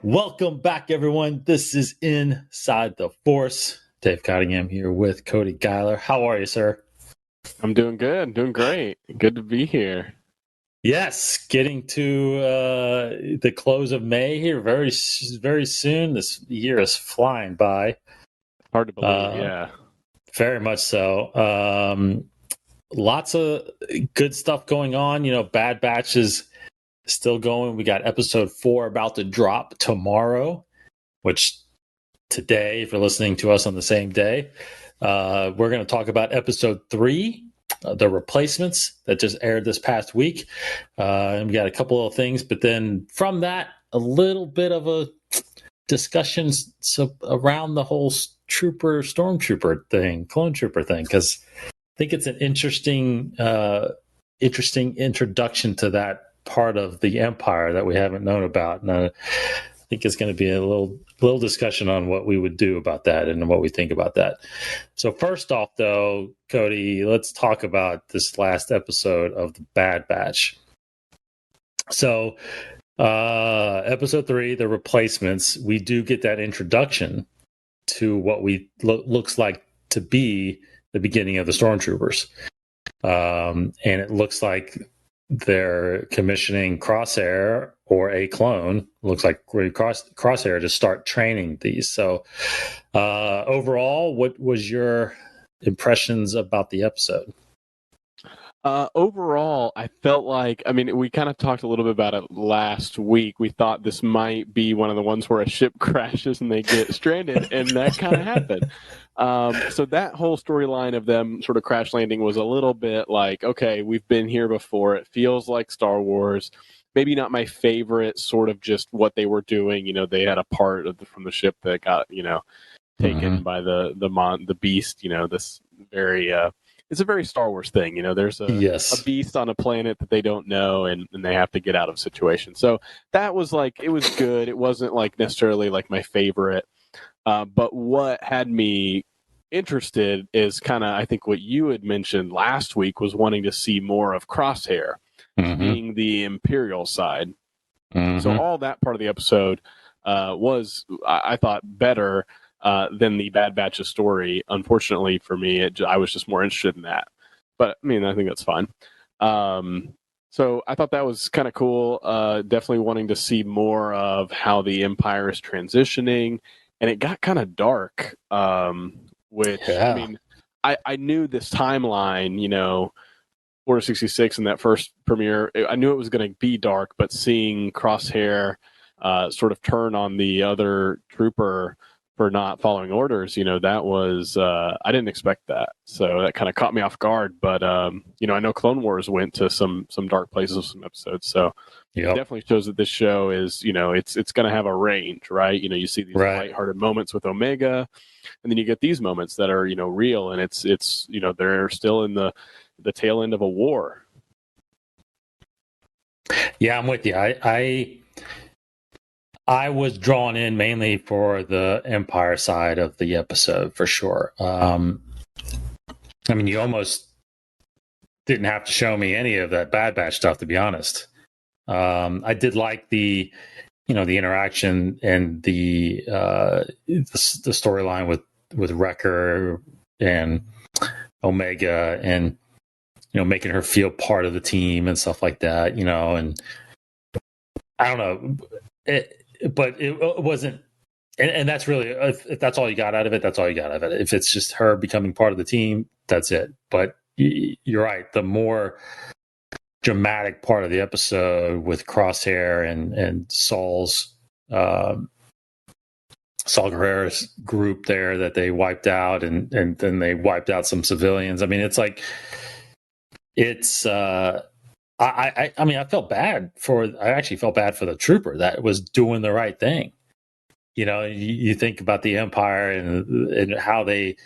Welcome back, everyone. This is Inside the Force. Dave Cottingham here with Cody Geiler. How are you, sir? I'm doing good. Doing great. Good to be here. Yes, getting to the close of May here very, very soon. This year is flying by. Hard to believe, yeah. Very much so. Lots of good stuff going on. Bad Batch is still going. We got episode 4 about to drop tomorrow, which today, if you're listening to us on the same day, we're going to talk about episode 3, the replacements that just aired this past week. And we got a couple of things, but then from that, a little bit of a discussion around the whole stormtrooper thing, clone trooper thing, because I think it's an interesting introduction to that part of the Empire that we haven't known about. And I think it's going to be a little discussion on what we would do about that and what we think about that. So first off, though, Cody, let's talk about this last episode of the Bad Batch. So episode 3, the replacements, we do get that introduction to what we looks like to be the beginning of the stormtroopers. And it looks like they're commissioning Crosshair or a clone. Looks like Crosshair to start training these. So overall, what was your impressions about the episode? Overall, I felt like, we kind of talked a little bit about it last week. We thought this might be one of the ones where a ship crashes and they get stranded, and that kind of happened. So that whole storyline of them sort of crash landing was a little bit like, okay, we've been here before. It feels like Star Wars. Maybe not my favorite, sort of just what they were doing. They had a part from the ship that got, taken by the beast, this very... it's a very Star Wars thing. There's a beast on a planet that they don't know, and they have to get out of a situation. So that was it was good. It wasn't necessarily my favorite. But what had me interested is kind of, I think what you had mentioned last week was wanting to see more of Crosshair, being the Imperial side. So all that part of the episode was, I thought, better than the Bad Batch's story. Unfortunately for me, I was just more interested in that. But I think that's fine. So I thought that was kind of cool. Definitely wanting to see more of how the Empire is transitioning. And it got kind of dark, which, I knew this timeline, Order 66 in that first premiere, I knew it was going to be dark, but seeing Crosshair sort of turn on the other trooper for not following orders, that was, I didn't expect that. So that kind of caught me off guard. But, I know Clone Wars went to some dark places with some episodes. So it definitely shows that this show is, it's going to have a range, right? You see these lighthearted moments with Omega, and then you get these moments that are, real. And it's they're still in the tail end of a war. Yeah, I'm with you. I was drawn in mainly for the Empire side of the episode, for sure. You almost didn't have to show me any of that Bad Batch stuff, to be honest. I did like the interaction and the storyline with Wrecker and Omega, and making her feel part of the team and stuff like that. And I don't know. But it wasn't, and that's really, if that's all you got out of it, that's all you got out of it. If it's just her becoming part of the team, that's it. But you're right. The more dramatic part of the episode with Crosshair and Saul Guerrero's group there that they wiped out, and then they wiped out some civilians. I felt bad I actually felt bad for the trooper that was doing the right thing. You think about the Empire and how they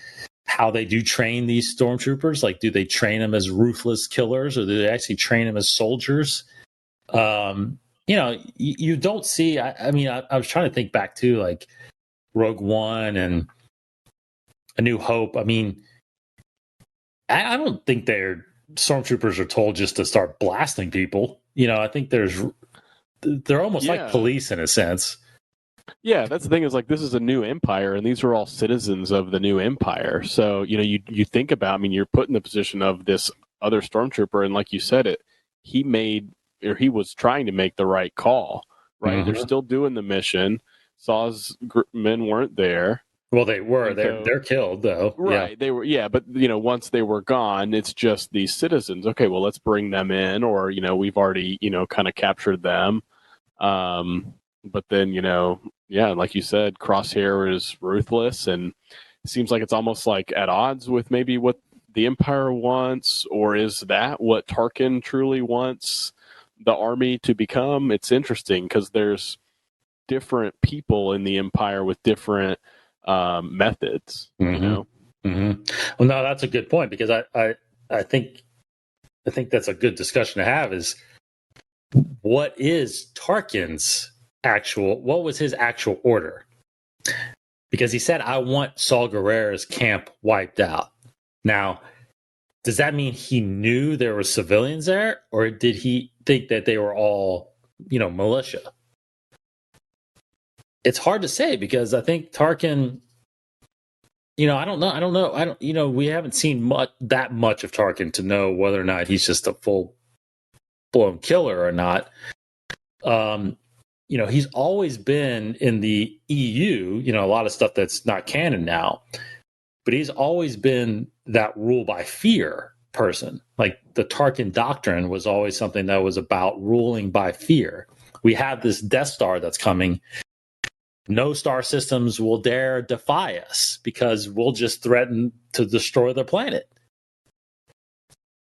do train these stormtroopers. Do they train them as ruthless killers, or do they actually train them as soldiers? You don't see. I was trying to think back to Rogue One and A New Hope. I don't think stormtroopers are told just to start blasting people. I think they're almost like police in a sense. Yeah, that's the thing is like this is a new empire, and these are all citizens of the new empire. So you think about, I mean, you're put in the position of this other stormtrooper, and like you said, he made or he was trying to make the right call, right? They're still doing the mission. Saw's men weren't there. Well, they were. And so, They're killed though. right, they were. Yeah, but once they were gone, it's just these citizens. Okay, well, let's bring them in, or we've already kind of captured them. But then yeah, like you said, Crosshair is ruthless, and it seems like it's almost like at odds with maybe what the Empire wants, or is that what Tarkin truly wants the army to become? It's interesting because there's different people in the Empire with different methods. Well, no, that's a good point, because I think that's a good discussion to have. Is what was his actual order? Because he said, I want Saul Guerrera's camp wiped out. Now, does that mean he knew there were civilians there, or did he think that they were all, militia? It's hard to say, because I think Tarkin, I don't know. We haven't seen that much of Tarkin to know whether or not he's just a full blown killer or not. He's always been in the EU, a lot of stuff that's not canon now, but he's always been that rule by fear person. Like the Tarkin doctrine was always something that was about ruling by fear. We have this Death Star that's coming. No star systems will dare defy us because we'll just threaten to destroy the planet.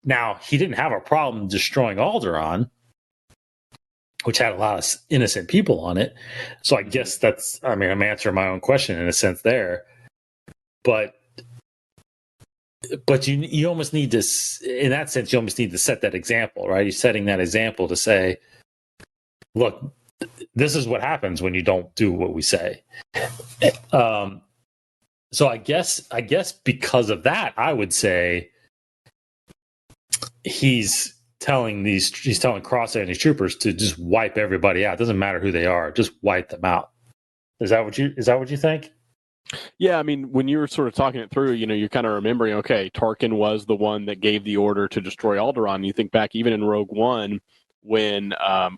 Now, he didn't have a problem destroying Alderaan, which had a lot of innocent people on it. So I guess I'm answering my own question in a sense there. But you almost need to, in that sense, you almost need to set that example, right? You're setting that example to say, look, this is what happens when you don't do what we say. So I guess because of that, I would say he's telling Crosshair and these troopers to just wipe everybody out. It doesn't matter who they are, just wipe them out. Is that what you think? Yeah, I mean, when you were sort of talking it through, you're kind of remembering, okay, Tarkin was the one that gave the order to destroy Alderaan. You think back even in Rogue One, when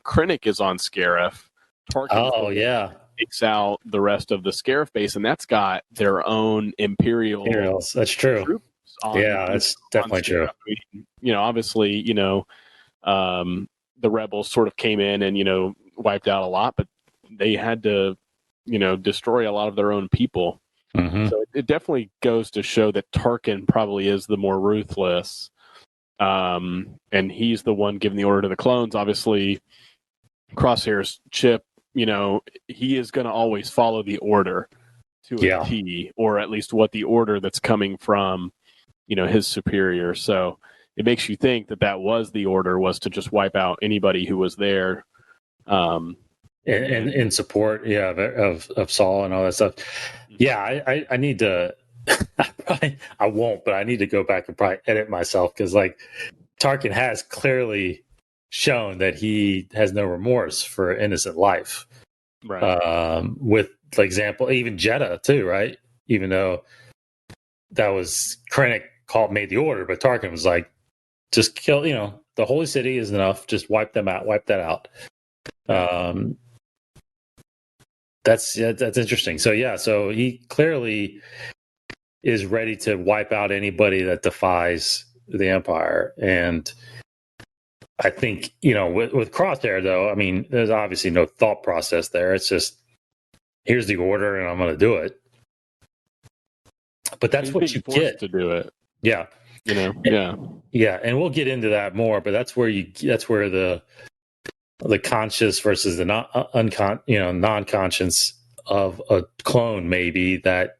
Krennic is on Scarif, Tarkin takes out the rest of the Scarif base, and that's got their own Imperials. That's true. That's definitely true. I mean, obviously, the rebels sort of came in and wiped out a lot, but they had to destroy a lot of their own people. So it definitely goes to show that Tarkin probably is the more ruthless, and he's the one giving the order to the clones. Obviously, Crosshair's Chip, he is going to always follow the order to a T, or at least what the order that's coming from his superior. So it makes you think that was the order, was to just wipe out anybody who was there. And in support, of Saul and all that stuff. Yeah, I need to. I won't, but I need to go back and probably edit myself, because like Tarkin has clearly shown that he has no remorse for innocent life. Right. With, for example, even Jeddah too, right? Even though that was Krennic made the order, but Tarkin was like, just kill. The holy city is enough. Just wipe them out. Wipe that out. That's interesting. So he clearly is ready to wipe out anybody that defies the Empire. And I think, with Crosshair, though, I mean, there's obviously no thought process there. It's just, here's the order and I'm going to do it. But that's what you get to do it. Yeah. Yeah. And we'll get into that more, but that's where the conscious versus the non-conscious of a clone, maybe, that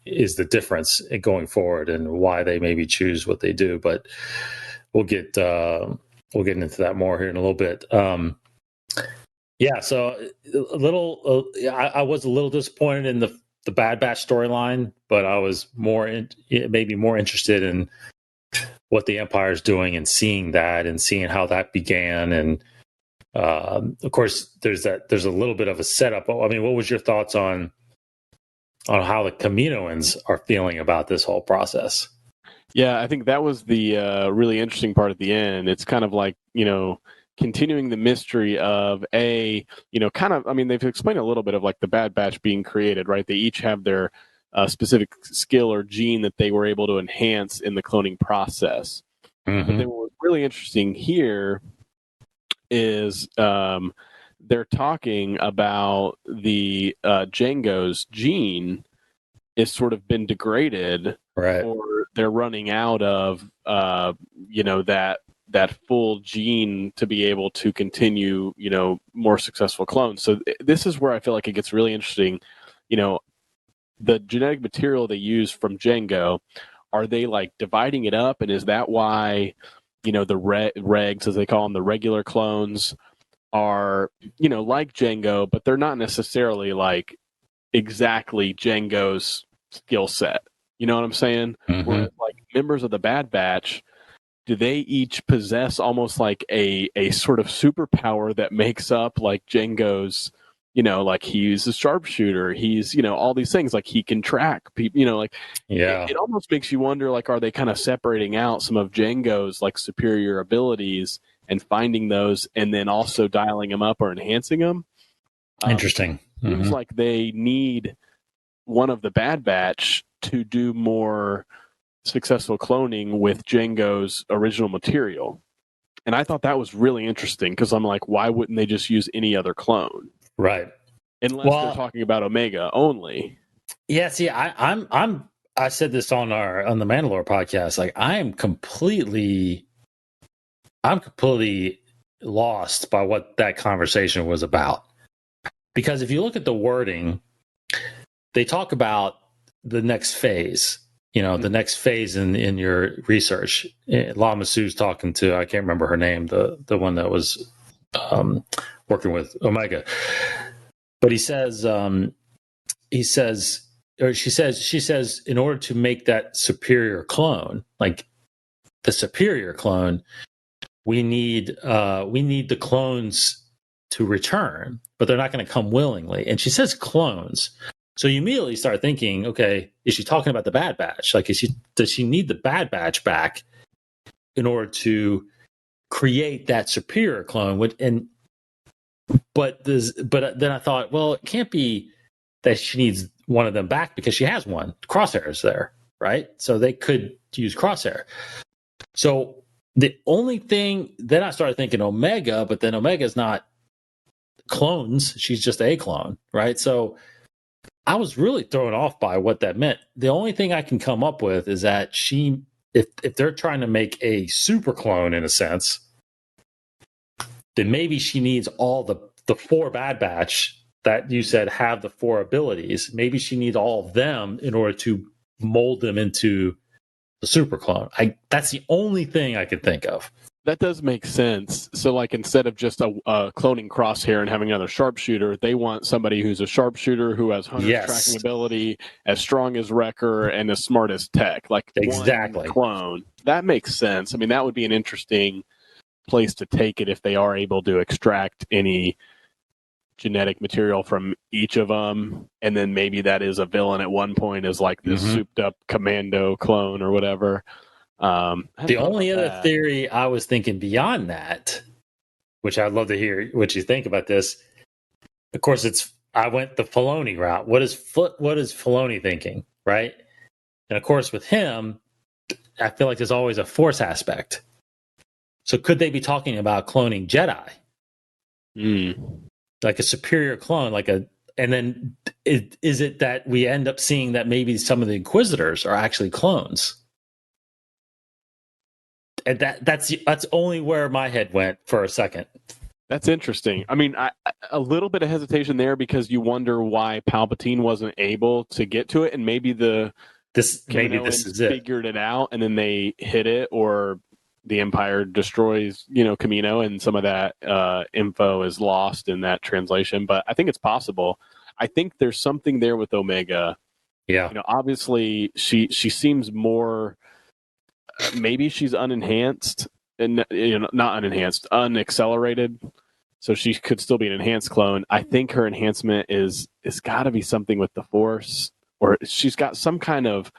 is the difference going forward, and why they maybe choose what they do. But we'll get into that more here in a little bit. So I was a little disappointed in the Bad Batch storyline, but I was maybe more interested in what the Empire is doing, and seeing that, and seeing how that began, and Of course, there's a little bit of a setup. I mean, what was your thoughts on how the Kaminoans are feeling about this whole process? Yeah, I think that was the really interesting part at the end. It's kind of like, continuing the mystery of I mean, they've explained a little bit of like the Bad Batch being created, right? They each have their specific skill or gene that they were able to enhance in the cloning process. But then what was really interesting here is they're talking about the Django's gene is sort of been degraded, Right. or they're running out of that full gene to be able to continue more successful clones. So this is where I feel like it gets really interesting. The genetic material they use from Django, are they like dividing it up, and is that why the regs, as they call them, the regular clones, are like Django, but they're not necessarily like exactly Django's skill set. You know what I'm saying? Whereas like members of the Bad Batch, do they each possess almost like a sort of superpower that makes up like Django's, like he's a sharpshooter, he's, all these things, like he can track people, like it almost makes you wonder, like, are they kind of separating out some of Django's like superior abilities and finding those and then also dialing them up or enhancing them? Interesting. Seems like they need one of the Bad Batch to do more successful cloning with Django's original material. And I thought that was really interesting because I'm like, why wouldn't they just use any other clone? Right. Unless they're talking about Omega only. Yeah, see, I said this on the Mandalore podcast. Like, I'm completely lost by what that conversation was about. Because if you look at the wording, they talk about the next phase, the next phase in your research. Lama Sue's talking to, I can't remember her name, the one that was working with Omega. But she says, in order to make that superior clone, like the superior clone, we need the clones to return, but they're not going to come willingly. And she says clones. So you immediately start thinking, okay, is she talking about the Bad Batch? Like, does she need the Bad Batch back in order to create that superior clone? But then I thought, well, it can't be that she needs one of them back because she has one. Crosshair is there, right? So they could use Crosshair. So the only thing, then I started thinking Omega, but then Omega's not clones. She's just a clone, right? So I was really thrown off by what that meant. The only thing I can come up with is that if they're trying to make a super clone in a sense, then maybe she needs all the 4 Bad Batch that you said have the 4 abilities. Maybe she needs all of them in order to mold them into the super clone. That's the only thing I could think of. That does make sense. So, like, instead of just a cloning Crosshair and having another sharpshooter, they want somebody who's a sharpshooter who has hunter's tracking ability, as strong as Wrecker, and as smart as Tech. Like, exactly. One clone. That makes sense. I mean, that would be an interesting place to take it if they are able to extract any genetic material from each of them, and then maybe that is a villain at one point, is like this souped up commando clone or whatever. The only other theory I was thinking beyond that, which I'd love to hear what you think about this. Of course, I went the Filoni route. What is Filoni thinking, right? And of course, with him, I feel like there's always a Force aspect. So could they be talking about cloning Jedi? Like a superior clone, and then is it that we end up seeing that maybe some of the Inquisitors are actually clones? And that's only where my head went for a second. That's interesting. I mean, a little bit of hesitation there because you wonder why Palpatine wasn't able to get to it, and maybe this is it. Figured it out, and then they hit it, or the Empire destroys, Kamino, and some of that info is lost in that translation. But I think it's possible. I think there's something there with Omega. Yeah. Obviously she seems more. Maybe she's unenhanced and not unenhanced, unaccelerated. so she could still be an enhanced clone. I think her enhancement is got to be something with the Force, or she's got some kind of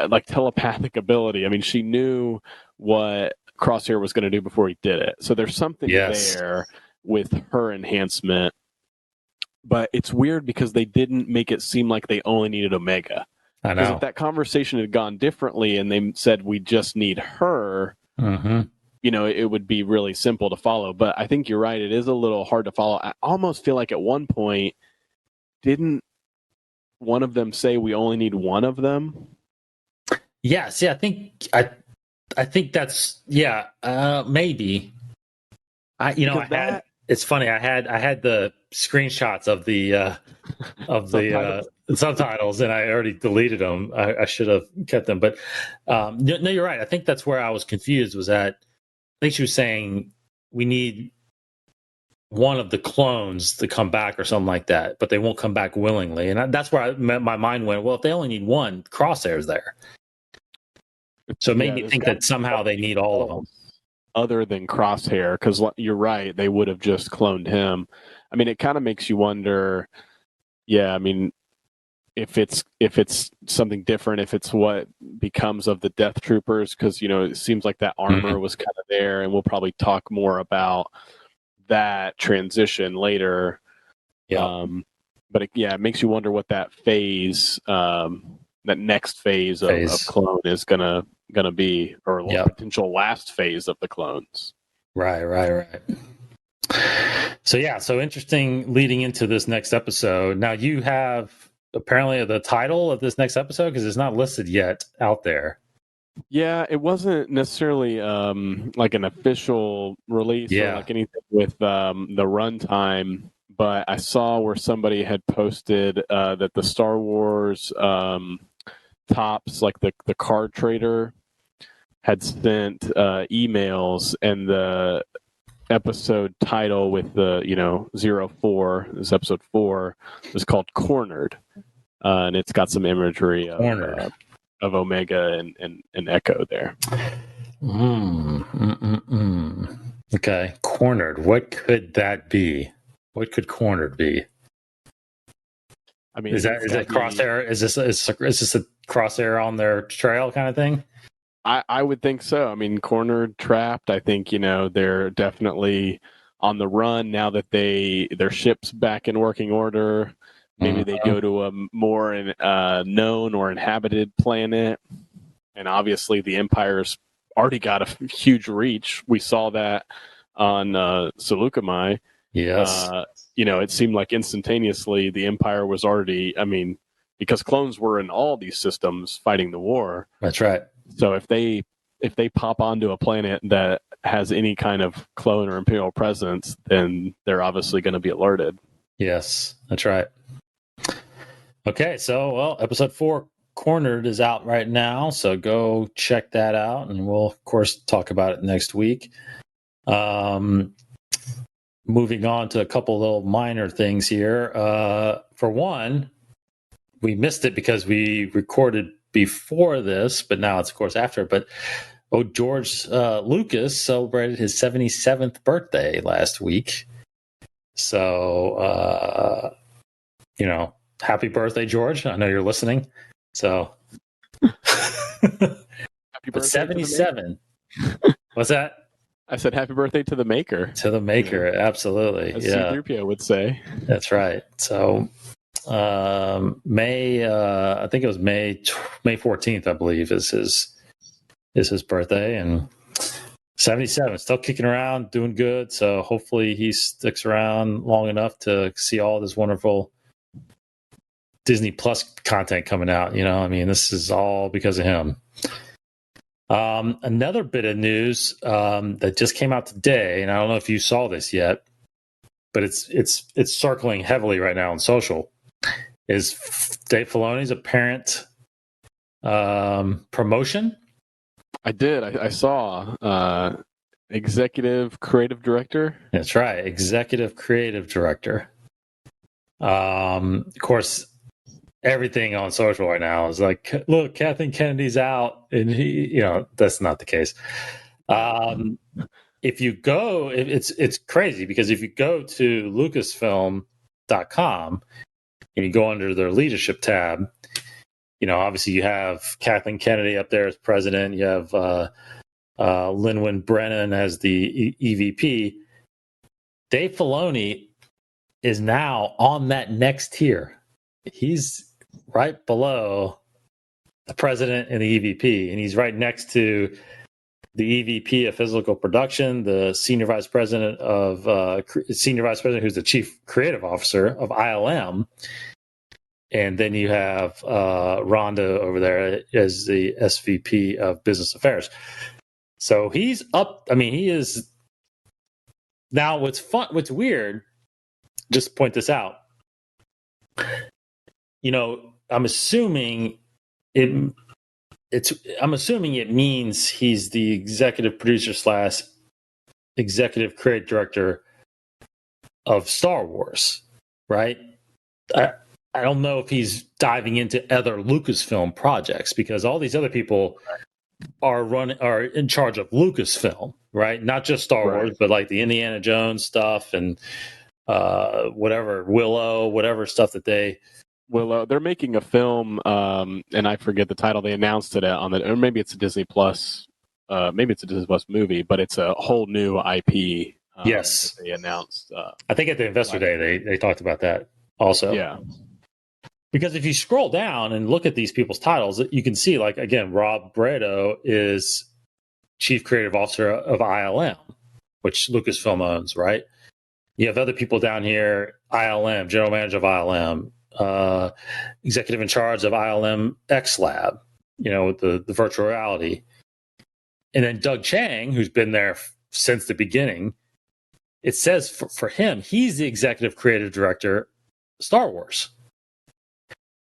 like telepathic ability. I mean, she knew what Crosshair was going to do before he did it. So there's something there with her enhancement. But it's weird because they didn't make it seem like they only needed Omega. I know. Because if that conversation had gone differently and they said we just need her, it would be really simple to follow. But I think you're right. It is a little hard to follow. I almost feel like at one point, didn't one of them say we only need one of them? Yes. Yeah. I think that's maybe. It's funny. I had the screenshots of the subtitles, and I already deleted them. I should have kept them, but no, you're right. I think that's where I was confused. Was that I think she was saying we need one of the clones to come back or something like that, but they won't come back willingly, and that's where my mind went. Well, if they only need one, Crosshair's there, so it made me think that somehow they need all of them. Other than Crosshair, because you're right, they would have just cloned him. I mean, it kind of makes you wonder. Yeah, I mean, if it's something different, if it's what becomes of the Death Troopers, because it seems like that armor was kind of there, and we'll probably talk more about that transition later. Yeah, but it makes you wonder what that phase, that next phase of clone is gonna be, or potential last phase of the clones. Right. So interesting leading into this next episode. Now you have apparently the title of this next episode, because it's not listed yet out there. Yeah, it wasn't necessarily like an official release or like anything with the runtime, but I saw where somebody had posted that the Star Wars Tops, like the card trader, had sent emails, and the episode title with the 04, this episode 4, is called Cornered, and it's got some imagery of Omega and Echo there. Okay, Cornered. What could that be? What could Cornered be? I mean, is that Crosshair? Is this a Crosshair on their trail kind of thing? I would think so. I mean, cornered, trapped. I think they're definitely on the run now that their ship's back in working order. Maybe they go to a more known or inhabited planet, and obviously the Empire's already got a huge reach. We saw that on Seleucami. Yes. It seemed like instantaneously the Empire was already. I mean, because clones were in all these systems fighting the war. That's right. So if they pop onto a planet that has any kind of clone or Imperial presence, then they're obviously going to be alerted. Yes, that's right. Okay, so episode 4, Cornered, is out right now, so go check that out, and we'll of course talk about it next week. Moving on to a couple little minor things here. For one, we missed it because we recorded before this, but now it's of course after. But George Lucas celebrated his 77th birthday last week. So, happy birthday, George. I know you're listening. So, happy birthday 77. What's that? I said happy birthday to the maker. To the maker, absolutely. As C-3PO would say. That's right. So, May, I think it was May 14th, I believe, is his birthday, and 77, still kicking around, doing good. So hopefully he sticks around long enough to see all this wonderful Disney Plus content coming out. This is all because of him. Another bit of news that just came out today, and I don't know if you saw this yet, but it's circling heavily right now on social, is Dave Filoni's apparent promotion. I did. I saw executive creative director. That's right, executive creative director. Of course, everything on social right now is like, look, Kathleen Kennedy's out, and that's not the case. if you go, it's crazy because if you go to lucasfilm.com and you go under their leadership tab, obviously you have Kathleen Kennedy up there as president. You have Lin-Wyn Brennan as the EVP. Dave Filoni is now on that next tier. He's right below the president and the EVP, and he's right next to the EVP of physical production, the senior vice president who's the chief creative officer of ILM. And then you have Rhonda over there as the SVP of business affairs. So he's up. I mean, he is now. What's weird, just to point this out, I'm assuming it means he's the executive producer / executive creative director of Star Wars, right? I don't know if he's diving into other Lucasfilm projects because all these other people are in charge of Lucasfilm, right? Not just Star Wars, but like the Indiana Jones stuff and whatever stuff that they're making a film, and I forget the title. They announced it or maybe it's a Disney Plus, maybe it's a Disney Plus movie, but it's a whole new IP. Yes, they announced. I think at the Investor Day they talked about that also. Yeah. Because if you scroll down and look at these people's titles, you can see, like, again, Rob Bredo is Chief Creative Officer of ILM, which Lucasfilm owns, right? You have other people down here, ILM, General Manager of ILM, Executive in Charge of ILM X Lab, with the virtual reality. And then Doug Chang, who's been there since the beginning, it says for him, he's the Executive Creative Director, Star Wars.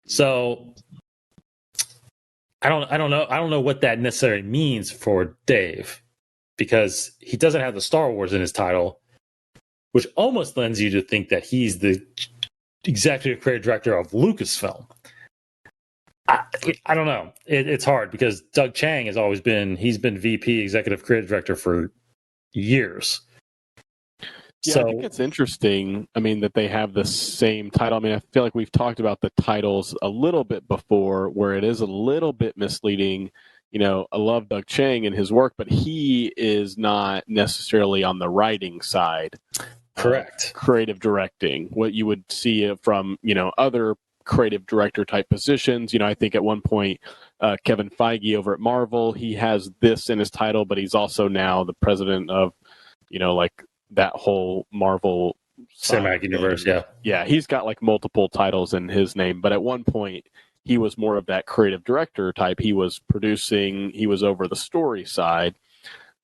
So I don't know what that necessarily means for Dave, because he doesn't have the Star Wars in his title, which almost lends you to think that he's the executive creative director of Lucasfilm. I don't know. It's hard because Doug Chang he's been VP, executive creative director for years. Yeah, I think it's interesting, that they have the same title. I feel like we've talked about the titles a little bit before where it is a little bit misleading. I love Doug Chang and his work, but he is not necessarily on the writing side. Correct. Creative directing, what you would see from, other creative director type positions. I think at one point, Kevin Feige over at Marvel, he has this in his title, but he's also now the president of, that whole Marvel cinematic universe. Yeah, he's got like multiple titles in his name, but at one point he was more of that creative director type. He was producing, he was over the story side,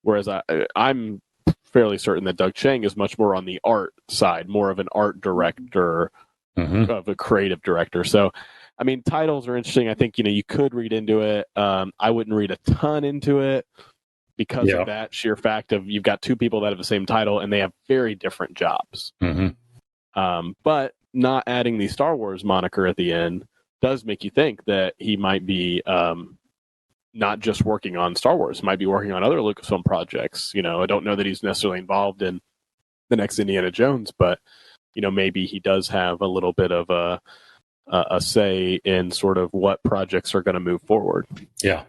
whereas I'm fairly certain that Doug Chang is much more on the art side, more of an art director, of a creative director. So titles are interesting. I think you could read into it. I wouldn't read a ton into it because of that sheer fact of you've got two people that have the same title and they have very different jobs. But not adding the Star Wars moniker at the end does make you think that he might be not just working on Star Wars, might be working on other Lucasfilm projects. I don't know that he's necessarily involved in the next Indiana Jones, but maybe he does have a little bit of a say in sort of what projects are going to move forward. Yeah.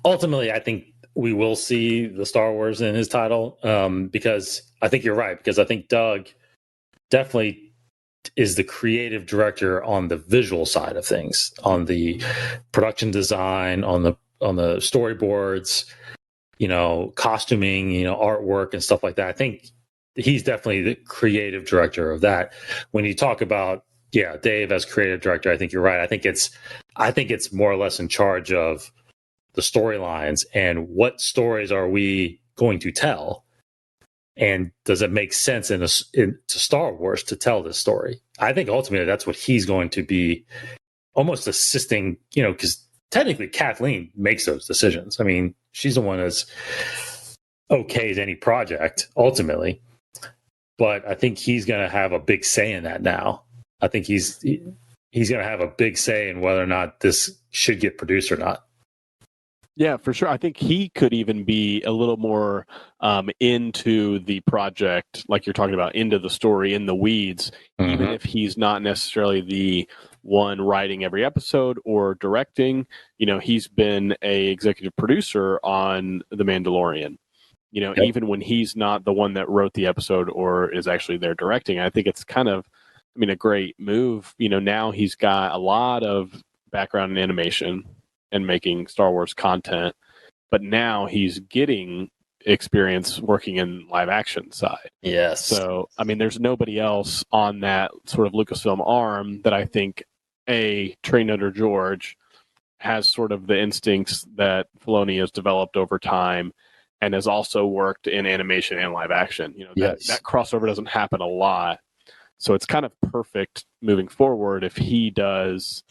Ultimately, I think we will see the Star Wars in his title, because I think you're right, because I think Doug definitely is the creative director on the visual side of things, on the production design, on the storyboards, costuming, artwork and stuff like that. I think he's definitely the creative director of that. When you talk about, Dave as creative director, I think you're right. I think it's more or less in charge of the storylines and what stories are we going to tell, and does it make sense to Star Wars to tell this story? I think ultimately that's what he's going to be almost assisting, because technically Kathleen makes those decisions. She's the one that's okays any project ultimately, but I think he's going to have a big say in that now. I think he's going to have a big say in whether or not this should get produced or not. Yeah, for sure. I think he could even be a little more into the project, like you're talking about, into the story, in the weeds, even Mm-hmm. if he's not necessarily the one writing every episode or directing. He's been a executive producer on The Mandalorian. Yep. Even when he's not the one that wrote the episode or is actually there directing, I think it's kind of, a great move. Now he's got a lot of background in animation and making Star Wars content, but now he's getting experience working in live action side. Yes. So, there's nobody else on that sort of Lucasfilm arm that I think trained under George has sort of the instincts that Filoni has developed over time and has also worked in animation and live action. Yes. That crossover doesn't happen a lot. So it's kind of perfect moving forward if he does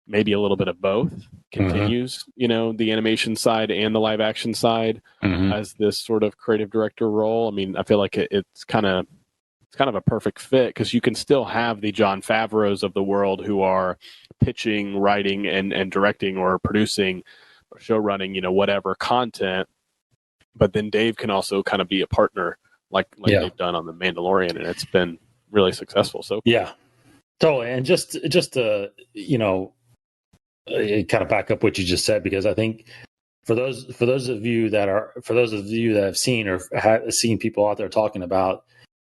maybe a little bit of both, continues, the animation side and the live action side Mm-hmm. as this sort of creative director role. I feel like it's kind of a perfect fit because you can still have the Jon Favreaus of the world who are pitching, writing, and directing or producing or show running, whatever content. But then Dave can also kind of be a partner like Yeah. they've done on The Mandalorian, and it's been really successful. So Yeah, totally. And just to kind of back up what you just said, because I think for those of you that have seen or have seen people out there talking about,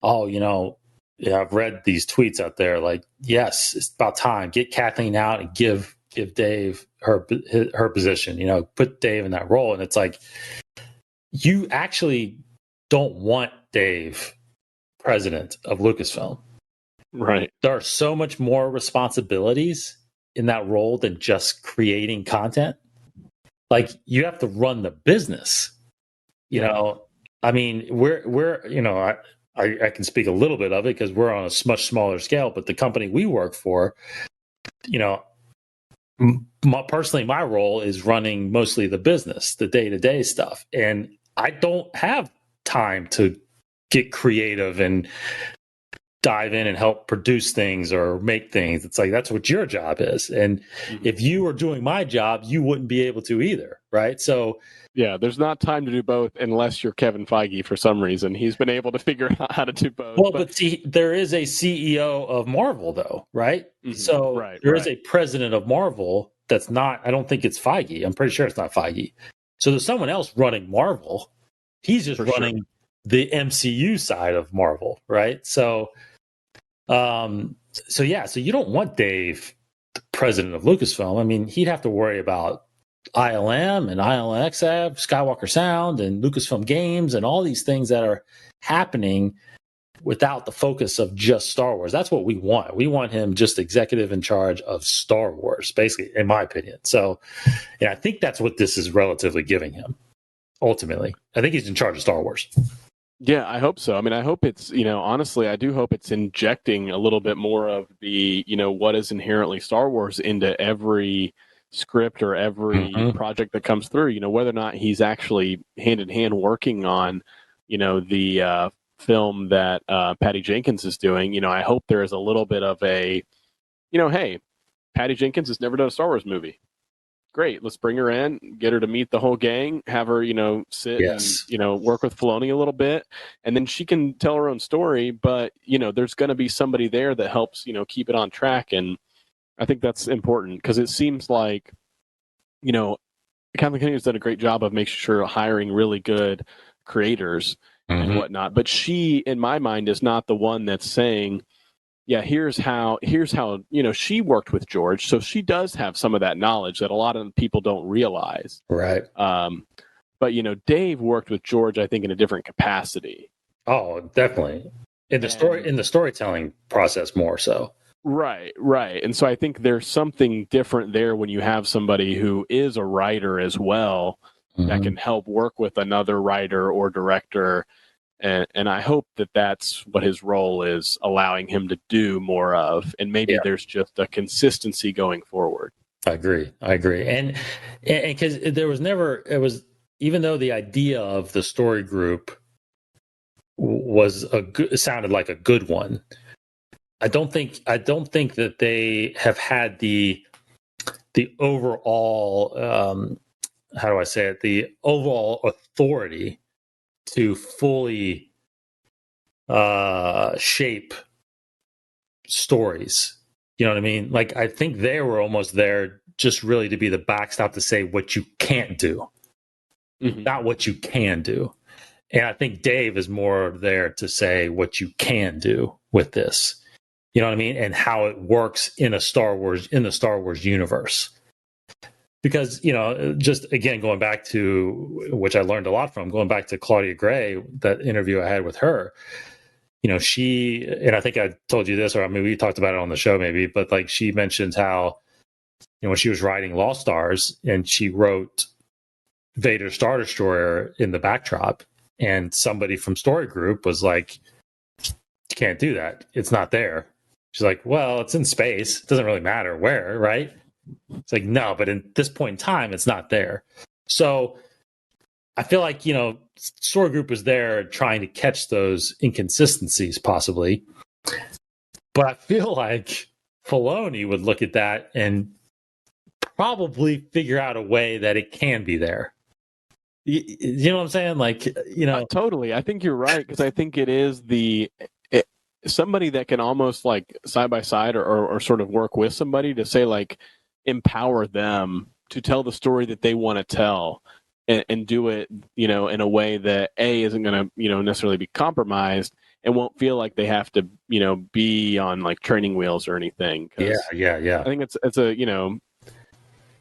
I've read these tweets out there like, yes, it's about time, get Kathleen out and give Dave her position, put Dave in that role. And it's like, you actually don't want Dave president of Lucasfilm. right. There are so much more responsibilities in that role than just creating content. Like, you have to run the business. We're I can speak a little bit of it because we're on a much smaller scale, but the company we work for, personally, my role is running mostly the business, the day-to-day stuff. And I don't have time to get creative and dive in and help produce things or make things. It's like, that's what your job is. And if you were doing my job, you wouldn't be able to either. Right. So yeah, there's not time to do both unless you're Kevin Feige for some reason. He's been able to figure out how to do both. Well, but see, there is a CEO of Marvel though, right? So there is a president of Marvel that's not, I don't think it's Feige. I'm pretty sure it's not Feige. So there's someone else running Marvel. He's just running the MCU side of Marvel, right? So so you don't want Dave, the president of Lucasfilm. He'd have to worry about ILM and ILXF, Skywalker Sound, and Lucasfilm Games, and all these things that are happening without the focus of just Star Wars. That's what we want. We want him just executive in charge of Star Wars, basically, in my opinion. So, I think that's what this is relatively giving him. Ultimately, I think he's in charge of Star Wars. Yeah, I hope so. I hope it's, honestly, I do hope it's injecting a little bit more of the, what is inherently Star Wars into every script or every project that comes through, whether or not he's actually hand in hand working on, the film that Patty Jenkins is doing. I hope there is a little bit of a, hey, Patty Jenkins has never done a Star Wars movie. Great, let's bring her in, get her to meet the whole gang, have her, sit and, work with Filoni a little bit, and then she can tell her own story. But, there's going to be somebody there that helps, keep it on track. And I think that's important because it seems like, Kathleen Kennedy has done a great job of making sure hiring really good creators and whatnot. But she, in my mind, is not the one that's saying, yeah, here's how, she worked with George. So she does have some of that knowledge that a lot of people don't realize. Right. But, Dave worked with George, I think, in a different capacity. Oh, definitely. In the storytelling process more so. Right. And so I think there's something different there when you have somebody who is a writer as well that can help work with another writer or director. And I hope that that's what his role is allowing him to do more of. And maybe there's just a consistency going forward. I agree. And because even though the idea of the story group sounded like a good one, I don't think that they have had the overall how do I say it, the overall authority to fully shape stories. You know what I mean? Like, I think they were almost there just really to be the backstop to say what you can't do, not what you can do. And I think Dave is more there to say what you can do with this. You know what I mean? And how it works in the Star Wars universe. Because, just again, going back to, which I learned a lot from, going back to Claudia Gray, that interview I had with her, she, and I think I told you this, or I mean, we talked about it on the show maybe, but like she mentioned how, when she was writing Lost Stars and she wrote Vader's Star Destroyer in the backdrop, and somebody from Story Group was like, you can't do that. It's not there. She's like, well, it's in space. It doesn't really matter where, right? It's like, no, but at this point in time, it's not there. So I feel like, Story Group was there trying to catch those inconsistencies possibly. But I feel like Filoni would look at that and probably figure out a way that it can be there. You know what I'm saying? Like, Totally. I think you're right, because I think it is somebody that can almost like side by side or sort of work with somebody to say, like, empower them to tell the story that they want to tell, and do it, in a way that isn't going to, necessarily be compromised, and won't feel like they have to, be on like training wheels or anything. Yeah. I think it's a,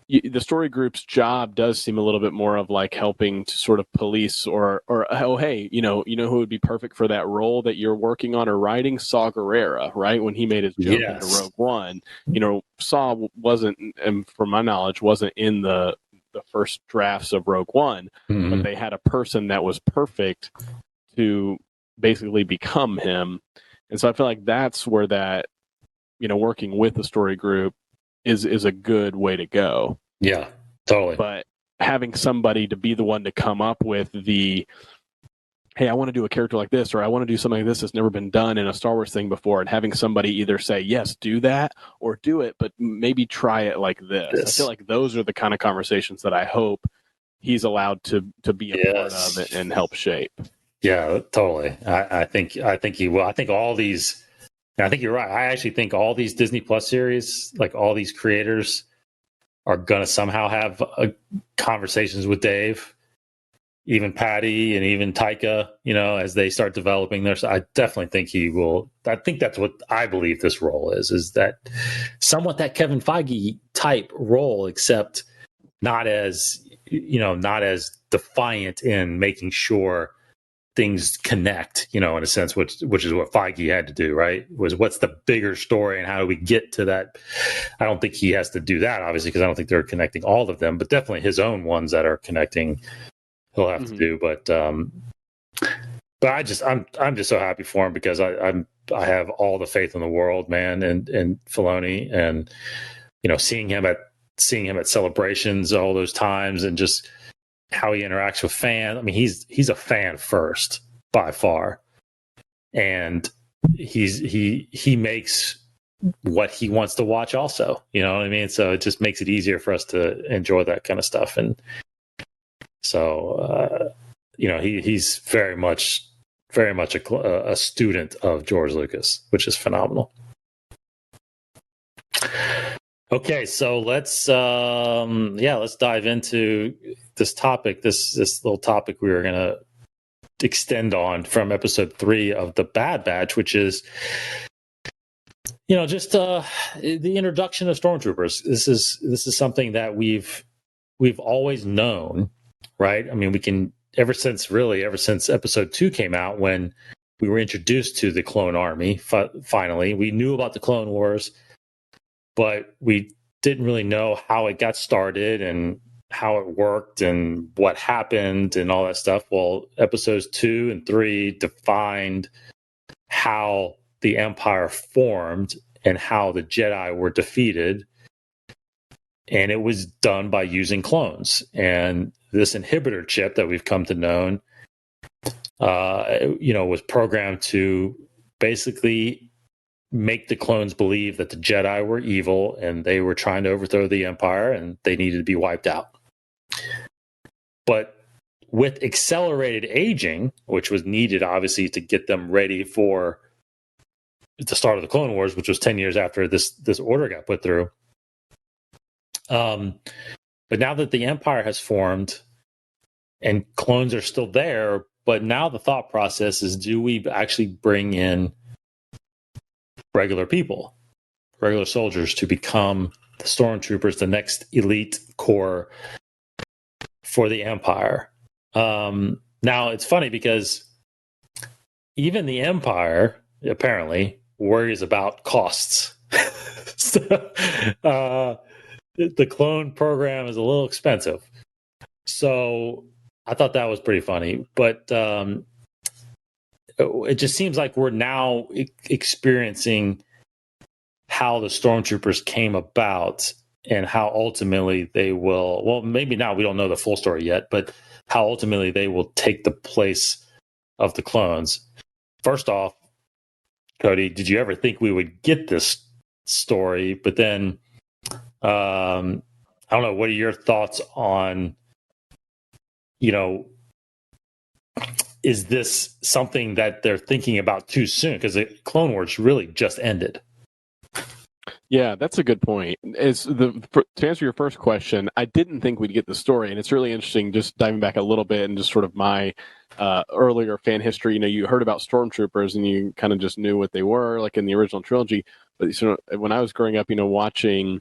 the Story Group's job does seem a little bit more of like helping to sort of police or oh, hey, who would be perfect for that role that you're working on or writing? Saw Gerrera, right? When he made his jump into Rogue One, Saw wasn't, and from my knowledge, wasn't in the first drafts of Rogue One, but they had a person that was perfect to basically become him. And so I feel like that's where that, working with the Story Group is a good way to go. Yeah, totally. But having somebody to be the one to come up with the, hey, I want to do a character like this, or I want to do something like this that's never been done in a Star Wars thing before, and having somebody either say, yes, do that, or do it, but maybe try it like this. I feel like those are the kind of conversations that I hope he's allowed to be a part of it and help shape. Yeah, totally. I think he will. I think all these, and I think you're right. I actually think all these Disney Plus series, like all these creators, are going to somehow have conversations with Dave, even Patty and even Taika, as they start developing their. I definitely think he will. I think that's what I believe this role is that somewhat that Kevin Feige type role, except not as, not as defiant in making sure things connect, in a sense, which is what Feige had to do, right? Was what's the bigger story and how do we get to that? I don't think he has to do that, obviously, because I don't think they're connecting all of them, but definitely his own ones that are connecting, he'll have to do. But I'm just so happy for him, because I have all the faith in the world, man, and Filoni, and seeing him at celebrations all those times, and just how he interacts with fans. I mean, he's a fan first by far, and he makes what he wants to watch also. You know what I mean? So it just makes it easier for us to enjoy that kind of stuff. And so he's very much a student of George Lucas, which is phenomenal. Okay, so let's dive into this topic, this little topic we were going to extend on from episode 3 of The Bad Batch, which is, just the introduction of stormtroopers. This is something that we've always known, right? I mean, we can ever since episode 2 came out, when we were introduced to the Clone Army. Finally, we knew about the Clone Wars, but we didn't really know how it got started and how it worked and what happened and all that stuff. Well, episodes 2 and 3 defined how the Empire formed and how the Jedi were defeated. And it was done by using clones. And this inhibitor chip that we've come to know, was programmed to basically make the clones believe that the Jedi were evil and they were trying to overthrow the Empire and they needed to be wiped out. But with accelerated aging, which was needed obviously to get them ready for the start of the Clone Wars, which was 10 years after this order got put through. But now that the Empire has formed and clones are still there, but now the thought process is, do we actually bring in regular people, regular soldiers to become the stormtroopers, the next elite corps for the Empire? Now it's funny because even the Empire apparently worries about costs. So, the clone program is a little expensive. So I thought that was pretty funny. But it just seems like we're now experiencing how the stormtroopers came about and how ultimately they will, well, maybe now we don't know the full story yet, but how ultimately they will take the place of the clones. First off, Cody, did you ever think we would get this story? But then, I don't know, what are your thoughts on, is this something that they're thinking about too soon? Because the Clone Wars really just ended. Yeah, that's a good point. To answer your first question, I didn't think we'd get the story, and it's really interesting just diving back a little bit and just sort of my earlier fan history. You heard about stormtroopers and you kind of just knew what they were, like in the original trilogy. But when I was growing up, watching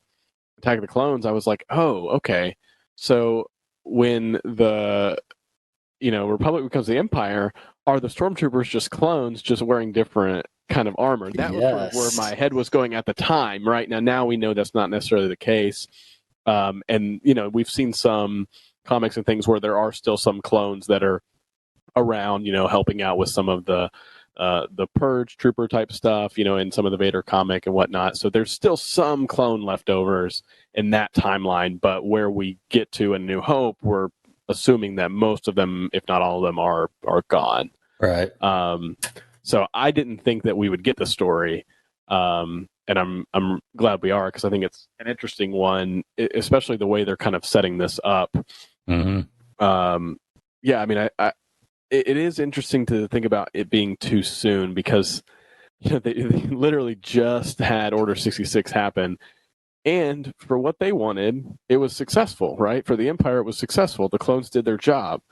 Attack of the Clones, I was like, oh, okay. So when the Republic becomes the Empire, are the stormtroopers just clones, just wearing different kind of armor? That was sort of where my head was going at the time. Right now we know that's not necessarily the case. And we've seen some comics and things where there are still some clones that are around, helping out with some of the Purge trooper type stuff, in some of the Vader comic and whatnot. So there's still some clone leftovers in that timeline, but where we get to in New Hope, we're assuming that most of them, if not all of them, are gone. Right. So I didn't think that we would get the story, and I'm glad we are, because I think it's an interesting one, especially the way they're kind of setting this up. Mm-hmm. Yeah, I mean, it is interesting to think about it being too soon, because they literally just had Order 66 happen, and for what they wanted, it was successful, right? For the Empire, it was successful. The clones did their job.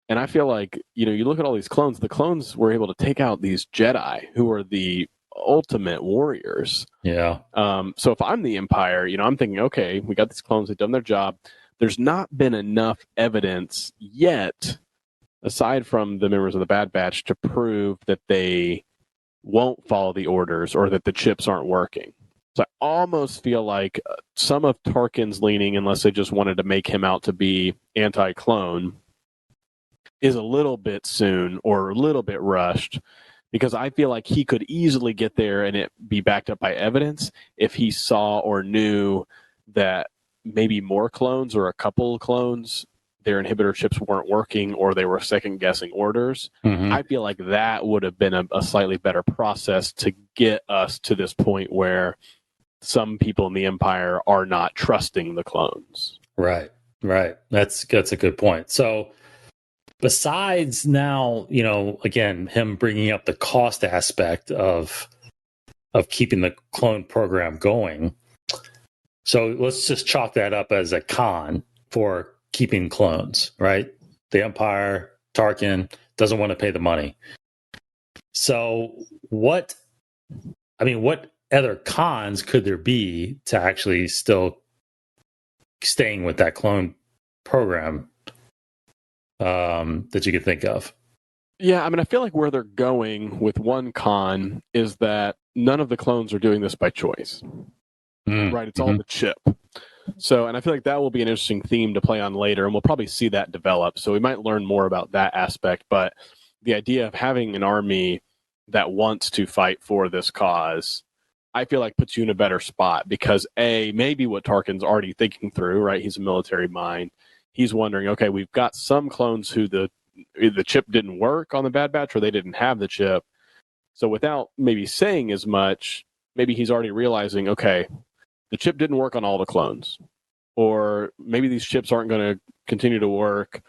And I feel like, you look at all these clones, the clones were able to take out these Jedi who are the ultimate warriors. Yeah. So if I'm the Empire, I'm thinking, okay, we got these clones, they've done their job. There's not been enough evidence yet, aside from the members of the Bad Batch, to prove that they won't follow the orders or that the chips aren't working. So I almost feel like some of Tarkin's leaning, unless they just wanted to make him out to be anti-clone, is a little bit soon or a little bit rushed, because I feel like he could easily get there and it be backed up by evidence if he saw or knew that maybe more clones or a couple of clones, their inhibitor chips weren't working or they were second guessing orders. Mm-hmm. I feel like that would have been a slightly better process to get us to this point where some people in the Empire are not trusting the clones. Right. That's a good point. So besides now, again, him bringing up the cost aspect of keeping the clone program going. So let's just chalk that up as a con for keeping clones, right? The Empire, Tarkin, doesn't want to pay the money. So what other cons could there be to actually still staying with that clone program that you could think of? Yeah, I mean, I feel like where they're going with one con is that none of the clones are doing this by choice. Right? It's all the chip. So, and I feel like that will be an interesting theme to play on later, and we'll probably see that develop. So we might learn more about that aspect. But the idea of having an army that wants to fight for this cause, I feel like puts you in a better spot, because maybe what Tarkin's already thinking through, right? He's a military mind. He's wondering, okay, we've got some clones who the chip didn't work on the Bad Batch, or they didn't have the chip. So without maybe saying as much, maybe he's already realizing, okay, the chip didn't work on all the clones, or maybe these chips aren't going to continue to work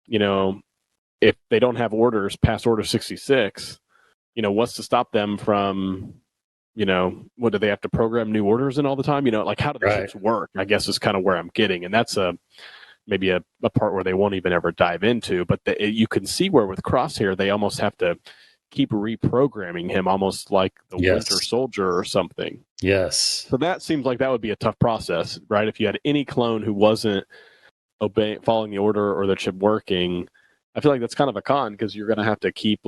if they don't have orders past Order 66, what's to stop them from, what do they have to program new orders in all the time? Like how do the ships work? I guess is kind of where I'm getting, and that's maybe a part where they won't even ever dive into. But you can see where with Crosshair they almost have to keep reprogramming him, almost like the Winter Soldier or something. Yes. So that seems like that would be a tough process, right? If you had any clone who wasn't following the order or the chip working, I feel like that's kind of a con, because you're going to have to keep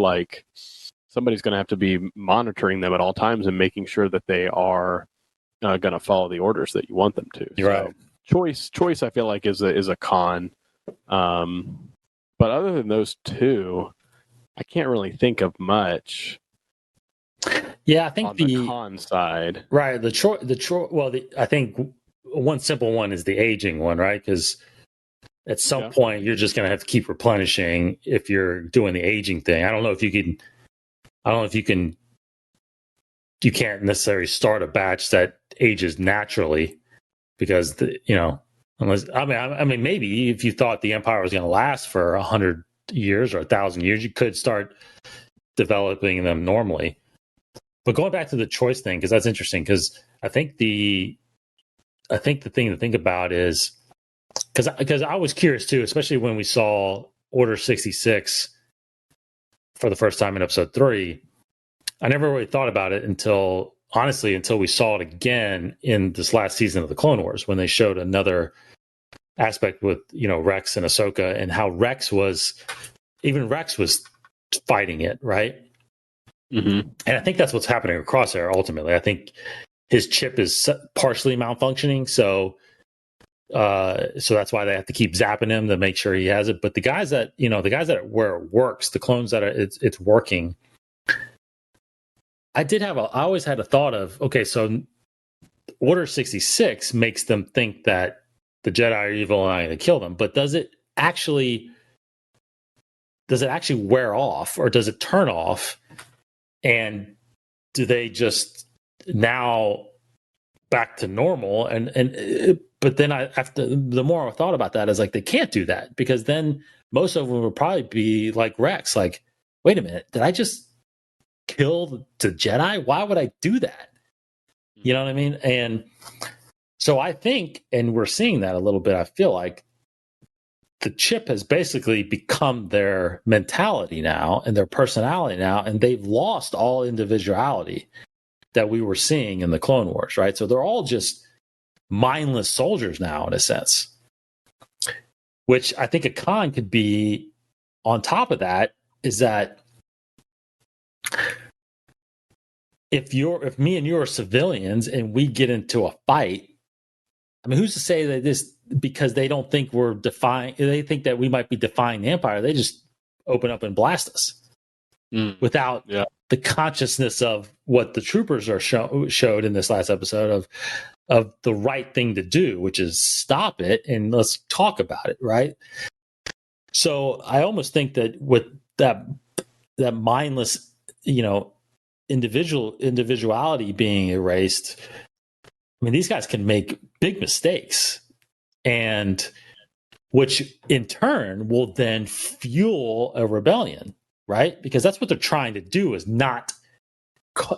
somebody's going to have to be monitoring them at all times and making sure that they are going to follow the orders that you want them to. Right. Choice I feel like is a con. But other than those two, I can't really think of much. Yeah, I think on the con side, right? I think one simple one is the aging one, right? Because at some point you're just going to have to keep replenishing if you're doing the aging thing. I don't know if you can. You can't necessarily start a batch that ages naturally, because unless I mean maybe if you thought the Empire was going to last for 100 years or 1,000 years, you could start developing them normally. But going back to the choice thing, because that's interesting, because I think the thing to think about is, because I was curious too, especially when we saw Order 66 for the first time in episode 3. I never really thought about it until we saw it again in this last season of the Clone Wars, when they showed another aspect with Rex and Ahsoka, and how Rex was fighting it, right? Mm-hmm. And I think that's what's happening with Crosshair ultimately. I think his chip is partially malfunctioning, so that's why they have to keep zapping him to make sure he has it. But the guys that where it works, the clones that it's working. I always had a thought of, okay, so Order 66 makes them think that the Jedi are evil and I'm going to kill them, but does it actually wear off, or does it turn off? And do they just now back to normal? But then the more I thought about that, is like, they can't do that, because then most of them would probably be like Rex, like, wait a minute, did I just kill the Jedi? Why would I do that? You know what I mean? And so I think, and we're seeing that a little bit, I feel like the chip has basically become their mentality now and their personality now, and they've lost all individuality that we were seeing in the Clone Wars, right? So they're all just mindless soldiers now, in a sense, which I think a con could be on top of that, is that if me and you are civilians and we get into a fight, I mean, who's to say that this, because they don't think they think that we might be defying the Empire, they just open up and blast us without the consciousness of what the troopers are showed in this last episode of the right thing to do, which is stop it and let's talk about it, right? So I almost think that with that mindless, individuality being erased, I mean, these guys can make big mistakes, and which in turn will then fuel a rebellion, right? Because that's what they're trying to do, is not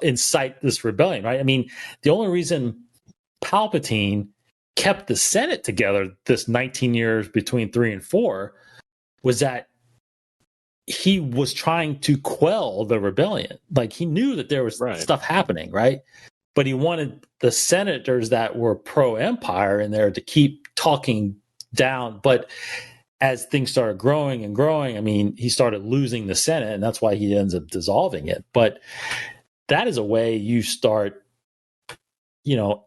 incite this rebellion, right? I mean, the only reason Palpatine kept the Senate together this 19 years between 3 and 4 was that he was trying to quell the rebellion. Like, he knew that there was stuff happening, right? But he wanted the senators that were pro-Empire in there to keep talking down. But as things started growing and growing, I mean, he started losing the Senate, and that's why he ends up dissolving it. But that is a way you start,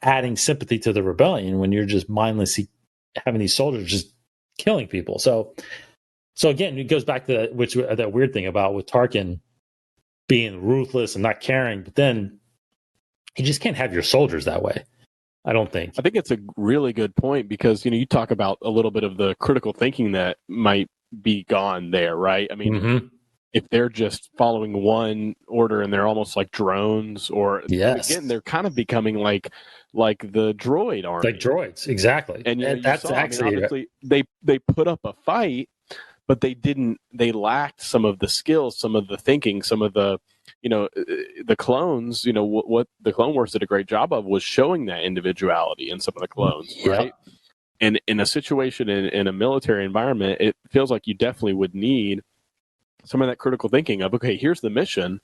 adding sympathy to the rebellion, when you're just mindlessly having these soldiers just killing people. So again, it goes back to that weird thing about with Tarkin being ruthless and not caring, but then you just can't have your soldiers that way, I don't think. I think it's a really good point, because you talk about a little bit of the critical thinking that might be gone there, right? I mean, if they're just following one order and they're almost like drones, or again, they're kind of becoming like the droid army, like droids, exactly. And that's actually, I mean, obviously they put up a fight, but they lacked some of the skills, some of the thinking, some of the, the clones, what the Clone Wars did a great job of was showing that individuality in some of the clones, right? And in a situation in a military environment, it feels like you definitely would need some of that critical thinking of, okay, here's the mission,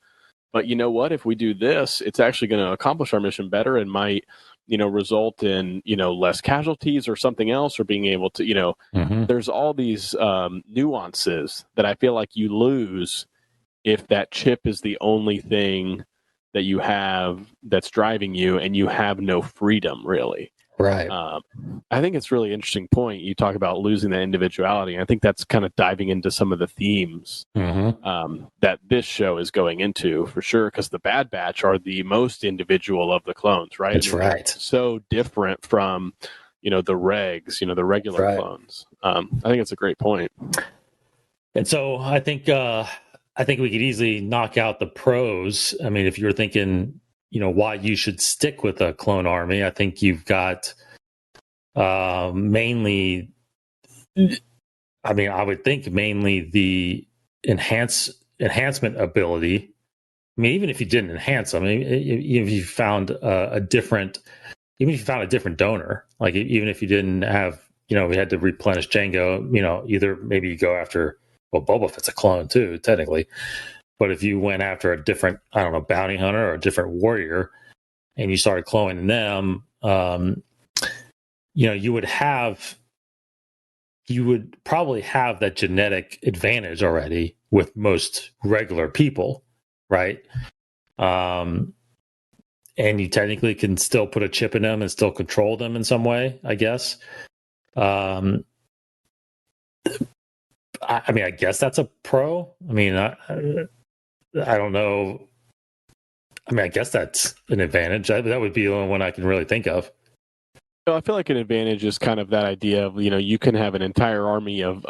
but you know what? If we do this, it's actually going to accomplish our mission better and might, result in, less casualties or something else, or being able to, there's all these nuances that I feel like you lose if that chip is the only thing that you have that's driving you and you have no freedom, really. Right. I think it's a really interesting point. You talk about losing that individuality. I think that's kind of diving into some of the themes that this show is going into, for sure, because the Bad Batch are the most individual of the clones, right? That's right. So different from, the regs, the regular clones. I think it's a great point. And so I think we could easily knock out the pros. I mean, if you're thinking, why you should stick with a clone army, I think you've got mainly, I would think mainly the enhancement ability. I mean, even if you didn't enhance them, if you found a different donor, like even if you didn't have, we had to replenish Jango, either maybe you go after, well, Boba Fett's a clone too, technically. But if you went after a different, bounty hunter or a different warrior, and you started cloning them, you would probably have that genetic advantage already with most regular people, right? And you technically can still put a chip in them and still control them in some way, I guess. I guess that's a pro. I don't know. I guess that's an advantage. That would be the only one I can really think of. I feel like an advantage is kind of that idea of, you can have an entire army of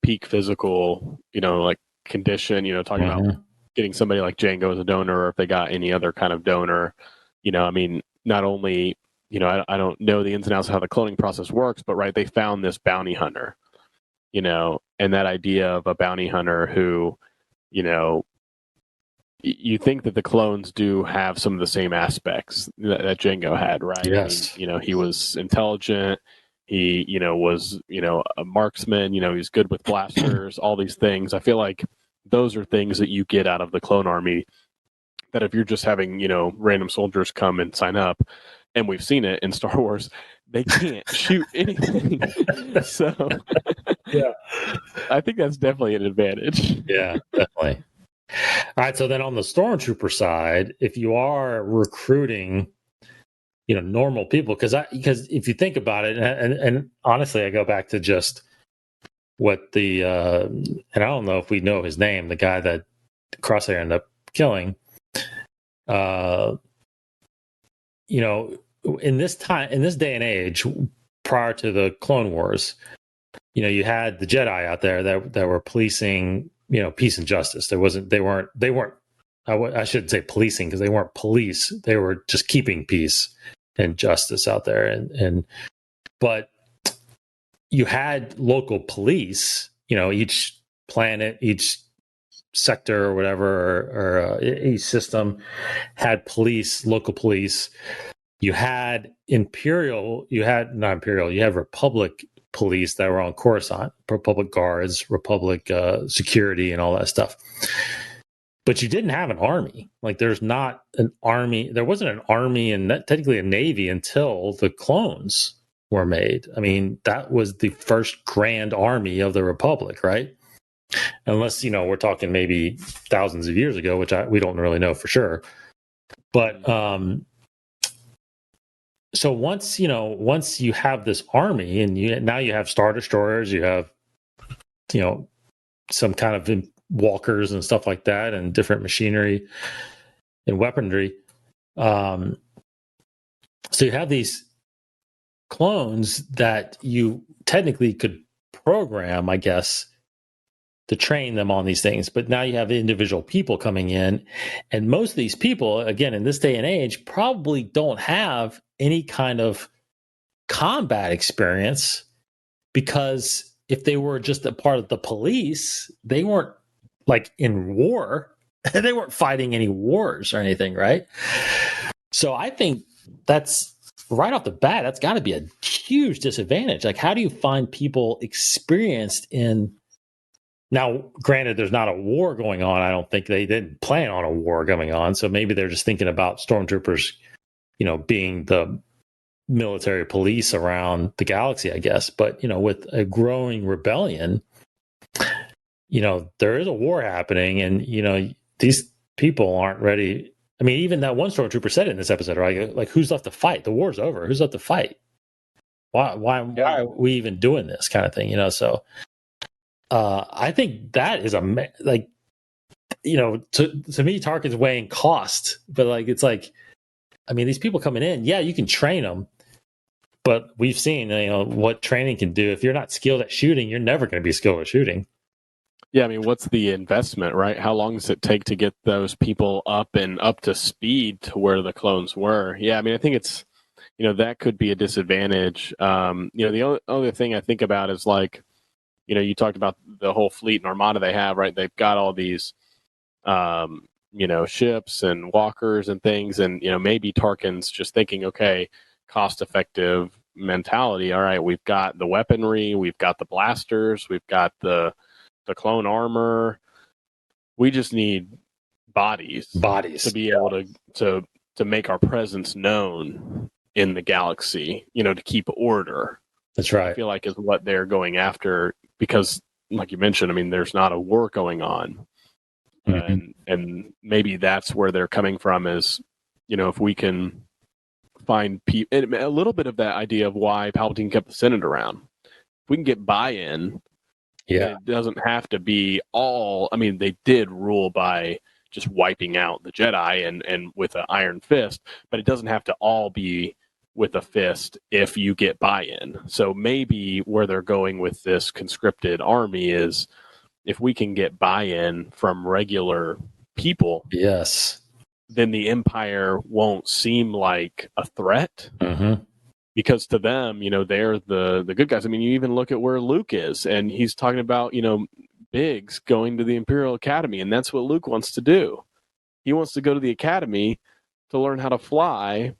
peak physical, like condition, talking about getting somebody like Jango as a donor, or if they got any other kind of donor, not only, I don't know the ins and outs of how the cloning process works, but right, they found this bounty hunter, and that idea of a bounty hunter who, you think that the clones do have some of the same aspects that Jango had, right? Yes. He was intelligent. He, was, a marksman. He's good with blasters. All these things. I feel like those are things that you get out of the clone army. That if you're just having, random soldiers come and sign up, and we've seen it in Star Wars, they can't shoot anything. So, yeah, I think that's definitely an advantage. Yeah, definitely. All right, so then on the stormtrooper side, if you are recruiting, normal people, because if you think about it, and honestly, I go back to just what the and I don't know if we know his name, the guy that Crosshair ended up killing. In this day and age, prior to the Clone Wars, you had the Jedi out there that were policing, peace and justice. They weren't. I shouldn't say policing, because they weren't police. They were just keeping peace and justice out there. But you had local police. Each planet, each sector, or whatever, or each system had police, local police. You had you had Republic police that were on Coruscant, Republic guards, Republic security, and all that stuff. But you didn't have an army. Like, there's not an army. There wasn't an army and technically a navy until the clones were made. That was the first grand army of the Republic, right? Unless, we're talking maybe thousands of years ago, which we don't really know for sure. But so once you have this army, and now you have Star Destroyers, you have, some kind of walkers and stuff like that, and different machinery and weaponry. So you have these clones that you technically could program, I guess, to train them on these things. But now you have individual people coming in, and most of these people, again, in this day and age, probably don't have any kind of combat experience, because if they were just a part of the police, they weren't like in war. They weren't fighting any wars or anything, right? So I think that's right off the bat, that's got to be a huge disadvantage. Like, how do you find people experienced in? Now, granted, there's not a war going on. I don't think they didn't plan on a war going on. So maybe they're just thinking about stormtroopers, being the military police around the galaxy, I guess. But, with a growing rebellion, there is a war happening, and, these people aren't ready. I mean, even that one stormtrooper said it in this episode, right? Like, who's left to fight? The war's over. Who's left to fight? Why are we even doing this kind of thing? So I think that is to me, Tarkin's weighing cost, but it's like, I mean, these people coming in, yeah, you can train them, but we've seen, what training can do. If you're not skilled at shooting, you're never going to be skilled at shooting. Yeah, I mean, what's the investment, right? How long does it take to get those people up to speed to where the clones were? Yeah, I mean, I think it's, that could be a disadvantage. The other thing I think about is you talked about the whole fleet and armada they have, right? They've got all these, ships and walkers and things. And, maybe Tarkin's just thinking, okay, cost-effective mentality. All right, we've got the weaponry, we've got the blasters, we've got the clone armor. We just need bodies to be able to make our presence known in the galaxy, to keep order. That's right. I feel like is what they're going after because, like you mentioned, I mean, there's not a war going on. Mm-hmm. And maybe that's where they're coming from is, if we can find people, a little bit of that idea of why Palpatine kept the Senate around. If we can get buy-in, it doesn't have to be all. I mean, they did rule by just wiping out the Jedi and with an iron fist, but it doesn't have to all be with a fist if you get buy-in. So maybe where they're going with this conscripted army is if we can get buy-in from regular people, yes, then the Empire won't seem like a threat. Mm-hmm. Because to them, they're the good guys. I mean, you even look at where Luke is, and he's talking about, Biggs going to the Imperial Academy, and that's what Luke wants to do. He wants to go to the Academy to learn how to fly.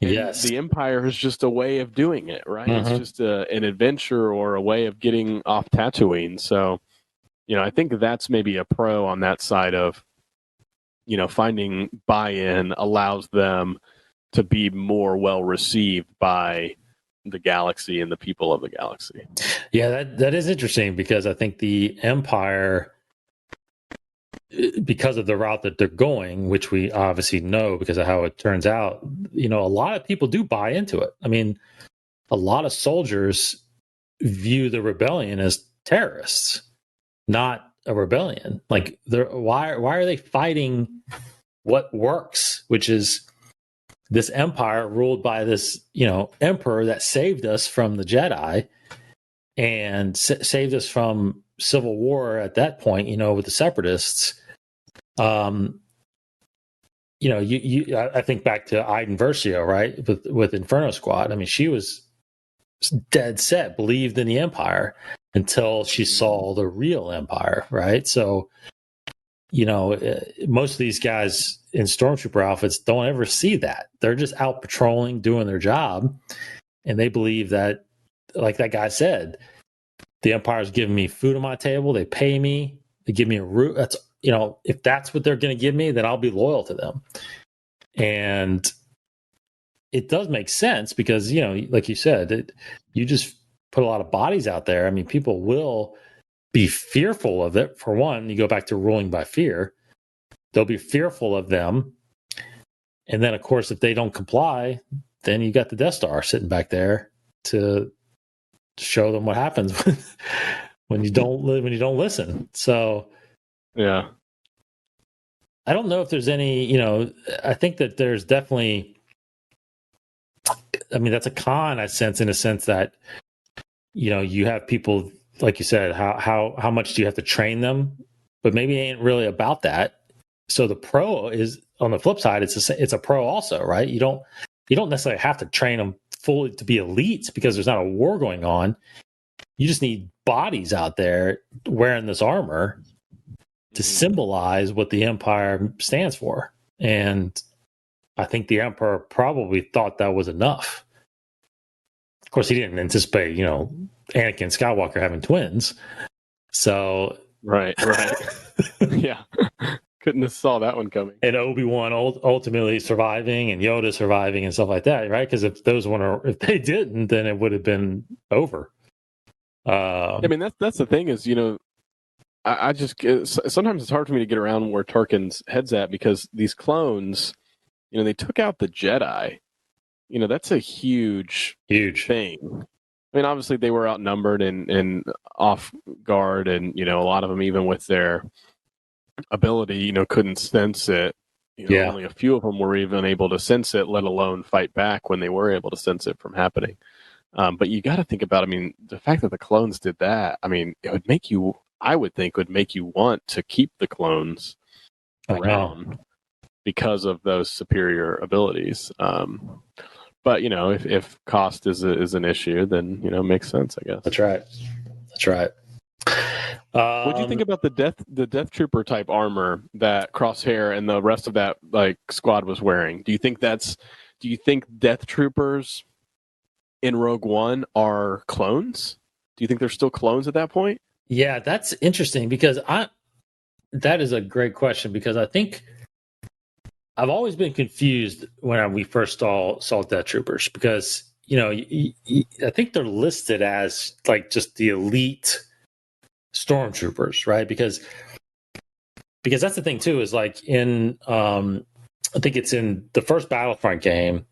Yes. The Empire is just a way of doing it, right? Mm-hmm. It's just an adventure or a way of getting off Tatooine. So, I think that's maybe a pro on that side of, finding buy-in allows them to be more well received by the galaxy and the people of the galaxy. Yeah, that is interesting because I think the Empire, because of the route that they're going, which we obviously know because of how it turns out, a lot of people do buy into it. I mean, a lot of soldiers view the rebellion as terrorists, not a rebellion. Like, why are they fighting what works, which is this empire ruled by this, emperor that saved us from the Jedi and saved us from civil war at that point, with the separatists. I think back to Iden Versio, right? With Inferno Squad. I mean, she was dead set, believed in the empire until she saw the real empire, right? So, most of these guys in stormtrooper outfits don't ever see that. They're just out patrolling, doing their job. And they believe that, like that guy said, the Empire's giving me food on my table. They pay me. They give me a route. That's, if that's what they're going to give me, then I'll be loyal to them. And it does make sense because, like you said, you just put a lot of bodies out there. I mean, people will be fearful of it. For one, you go back to ruling by fear. They'll be fearful of them. And then, of course, if they don't comply, then you got the Death Star sitting back there to show them what happens when you don't listen. So, yeah, I don't know if there's any, I think that there's definitely, I mean, that's a con, I sense, in a sense that, you have people, like you said, how much do you have to train them? But maybe it ain't really about that. So the pro is, on the flip side, it's a pro also, right? You don't necessarily have to train them fully to be elites because there's not a war going on. You just need bodies out there wearing this armor to symbolize what the Empire stands for. And I think the Emperor probably thought that was enough. Of course, he didn't anticipate, Anakin Skywalker having twins. So right. Yeah. Couldn't have saw that one coming. And Obi-Wan ultimately surviving and Yoda surviving and stuff like that, right? Because if they didn't, then it would have been over. I mean, that's the thing is, I just sometimes it's hard for me to get around where Tarkin's head's at, because these clones, they took out the Jedi. That's a huge thing. I mean, obviously they were outnumbered and off guard, and a lot of them, even with their ability, couldn't sense it. Only a few of them were even able to sense it, let alone fight back when they were able to sense it from happening. But you got to think about, the fact that the clones did that, it would make you, I would think, would make you want to keep the clones around because of those superior abilities. But if cost is an issue, then makes sense, I guess. That's right. What do you think about the Death Trooper type armor that Crosshair and the rest of that squad was wearing? Do you think Death Troopers in Rogue One are clones? Do you think they're still clones at that point? Yeah, that's interesting, because that is a great question, because I think I've always been confused when we first saw Death Troopers, because I think they're listed as just the elite stormtroopers, right? Because that's the thing too, is in I think it's in the first Battlefront game,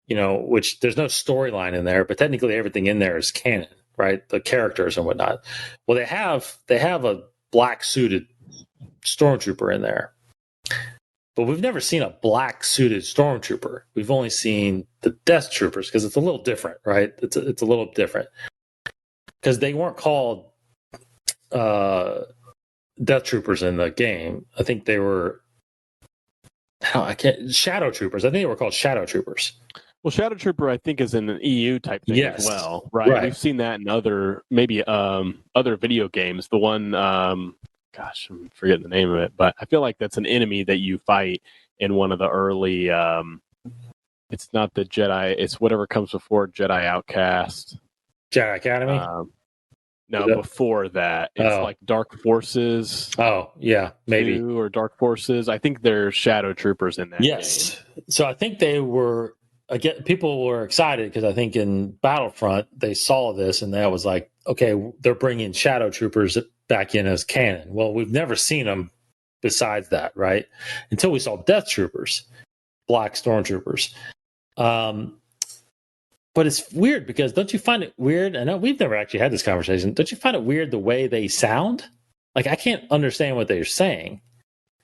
which there's no storyline in there, but technically everything in there is canon, right? The characters and whatnot. Well, they have a black suited stormtrooper in there, but we've never seen a black suited stormtrooper. We've only seen the Death Troopers, because it's a little different, right? It's a little different, because they weren't called Death Troopers in the game. I think they were Shadow Troopers. I think they were called Shadow Troopers. Well, Shadow Trooper, I think, is in an EU type thing as well, right? We've seen that in other video games. The one, gosh, I'm forgetting the name of it, but I feel like that's an enemy that you fight in one of the early. It's not the Jedi; it's whatever comes before Jedi Outcast. Jedi Academy. No, before that, it's Dark Forces. Oh, yeah, maybe. Or Dark Forces. I think they're Shadow Troopers in that game. So I think they were, again, people were excited, because I think in Battlefront, they saw this, and that was okay, they're bringing Shadow Troopers back in as canon. Well, we've never seen them besides that, right? Until we saw Death Troopers, black stormtroopers. But it's weird, because don't you find it weird? I know we've never actually had this conversation. Don't you find it weird the way they sound? I can't understand what they're saying.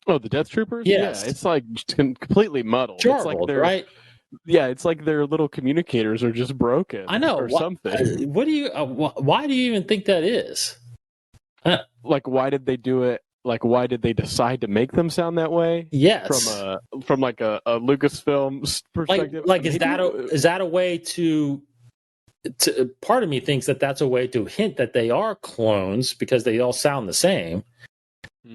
Oh, the Death Troopers? Yes. Yeah, it's completely muddled. Jarbled, right? Yeah, it's like their little communicators are just broken. I know. Or something. What do you? Why do you even think that is? Why did they do it? Why did they decide to make them sound that way? Yes. From a Lucasfilm perspective. Is that a way to part of me thinks that that's a way to hint that they are clones, because they all sound the same,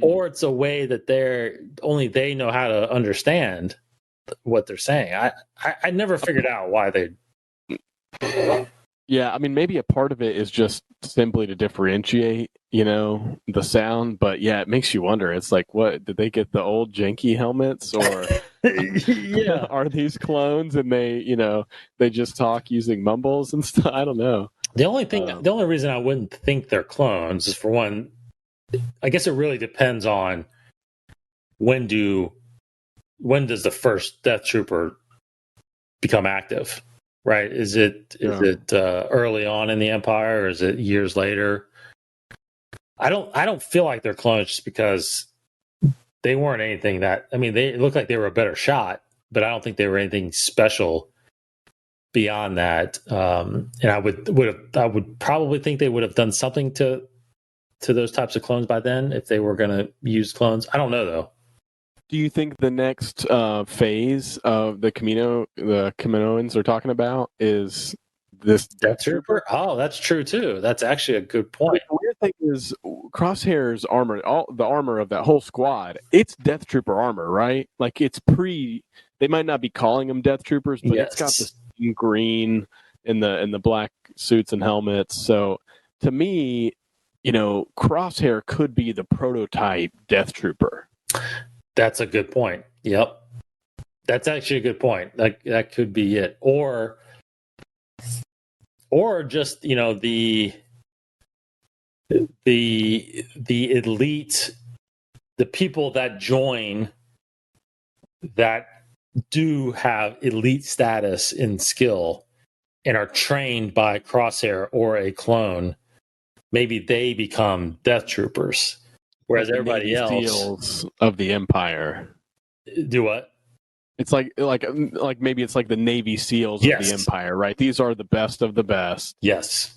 or it's a way that they know how to understand what they're saying. I never figured out why they. Yeah, maybe a part of it is just simply to differentiate, the sound. But yeah, it makes you wonder. It's what, did they get the old janky helmets, or are these clones and they just talk using mumbles and stuff? I don't know. The only reason I wouldn't think they're clones is, for one, I guess it really depends on when does the first Death Trooper become active. Right? Is it early on in the Empire, or is it years later? I don't feel like they're clones, just because they weren't anything that. They looked like they were a better shot, but I don't think they were anything special beyond that. And I would probably think they would have done something to those types of clones by then, if they were going to use clones. I don't know, though. Do you think the next phase of the Kaminoans are talking about is this Death Trooper? Oh, that's true too. That's actually a good I point. mean, the weird thing is Crosshair's armor, all the armor of that whole squad, it's Death Trooper armor, right? Like it's they might not be calling them Death Troopers, but it's got the green and the black suits and helmets. So to me, Crosshair could be the prototype Death Trooper. That's a good point. Yep. That's actually a good point. That could be it. Or just, the elite, the people that join that do have elite status in skill and are trained by Crosshair or a clone, maybe they become Death Troopers, whereas like everybody else SEALs of the Empire. Do what? It's like maybe it's like the Navy SEALs of the Empire, right? These are the best of the best. Yes.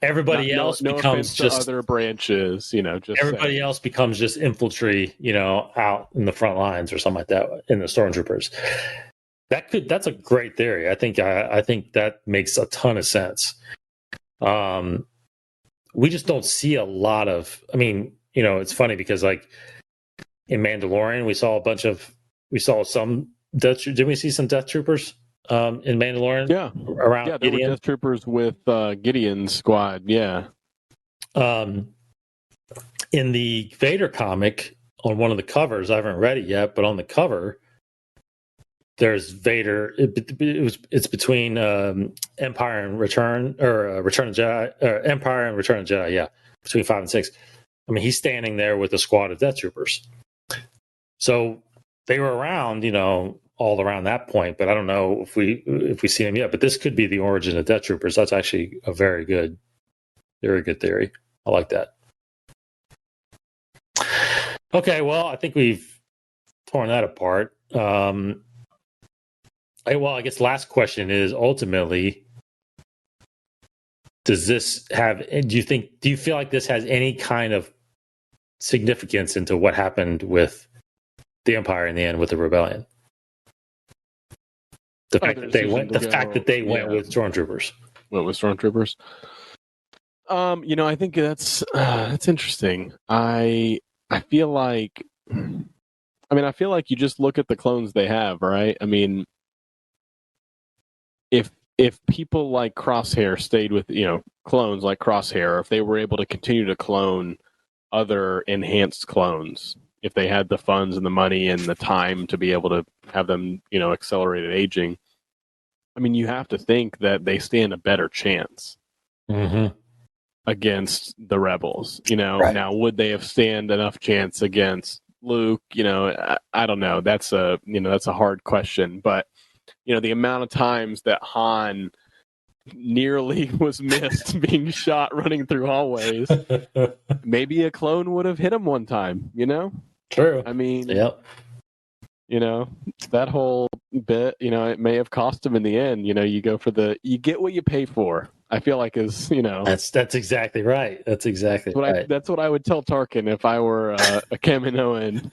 Everybody else becomes just other branches, just everybody else becomes just infantry, out in the front lines or something like that in the stormtroopers. That's a great theory. I think that makes a ton of sense. We just don't see a lot of, it's funny because like in Mandalorian, we saw some Death. Didn't we see some Death Troopers in Mandalorian? Yeah, around there Gideon? were Death Troopers with Gideon's squad. Yeah. In the Vader comic, on one of the covers, I haven't read it yet, but on the cover, there's Vader. It's between Empire and Return, or Return of Jedi, or Empire and Return of Jedi. Yeah, between 5 and 6. He's standing there with a squad of Death Troopers. So they were around, all around that point, but I don't know if we see them yet. But this could be the origin of Death Troopers. That's actually a very good theory. I like that. Okay, well, I think we've torn that apart. I guess last question is ultimately, do you feel like this has any kind of significance into what happened with the Empire in the end with the rebellion? The fact that they went with stormtroopers. Went with stormtroopers. I think that's interesting. I feel like, you just look at the clones they have, right? If people like Crosshair stayed with, clones like Crosshair, if they were able to continue to clone other enhanced clones, if they had the funds and the money and the time to be able to have them, accelerated aging, you have to think that they stand a better chance against the rebels. Right. Now, would they have stand enough chance against Luke? I don't know. That's a hard question. But the amount of times that Han nearly was missed being shot running through hallways, maybe a clone would have hit him one time. True. Yep. That whole bit, it may have cost him in the end. You go for you get what you pay for. I feel like is, That's exactly right. That's exactly right. That's what I would tell Tarkin if I were a Kaminoan.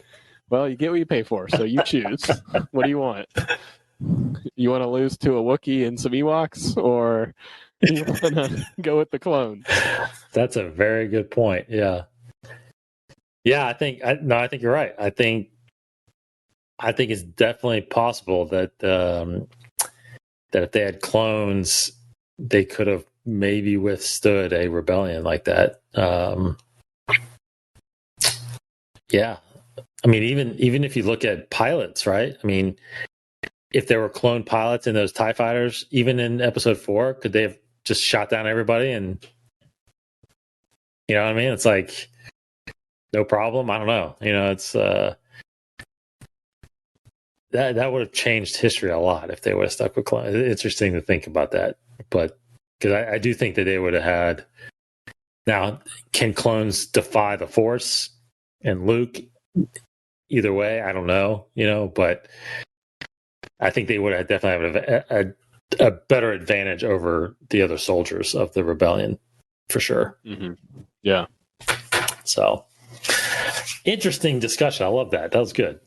Well, you get what you pay for, so you choose. What do you want? You want to lose to a Wookiee and some Ewoks, or you want to go with the clone? That's a very good point. Yeah. Yeah, I think you're right. I think it's definitely possible that if they had clones, they could have maybe withstood a rebellion like that. Yeah. Even if you look at pilots, right? If there were clone pilots in those TIE fighters, even in episode 4, could they have just shot down everybody? And you know what I mean? It's like, no problem. I don't know. It's that would have changed history a lot if they would have stuck with clones. It's interesting to think about that, but because I do think that they would have had. Now, can clones defy the Force and Luke? Either way, I don't know. But I think they would have definitely have a better advantage over the other soldiers of the rebellion, for sure. Mm-hmm. Yeah. So, interesting discussion. I love that. That was good.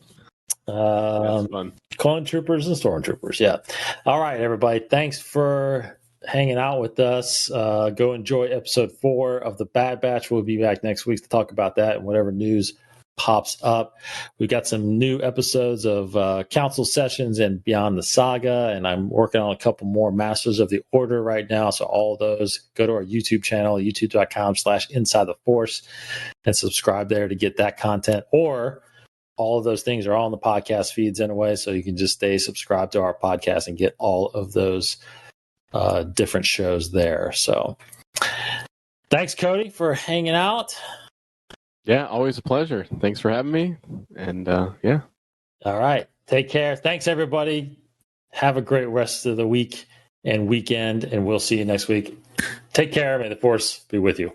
That's fun. Clone troopers and stormtroopers. Yeah. All right, everybody. Thanks for hanging out with us. Go enjoy episode 4 of the Bad Batch. We'll be back next week to talk about that and whatever news pops up. We got some new episodes of Council Sessions and Beyond the Saga, and I'm working on a couple more Masters of the Order right now. So all those, go to our YouTube channel, youtube.com/Inside the Force, and subscribe there to get that content. Or all of those things are all on the podcast feeds anyway, so you can just stay subscribed to our podcast and get all of those different shows there. So thanks, Cody, for hanging out. Yeah, always a pleasure. Thanks for having me. And yeah. All right. Take care. Thanks, everybody. Have a great rest of the week and weekend, and we'll see you next week. Take care. May the Force be with you.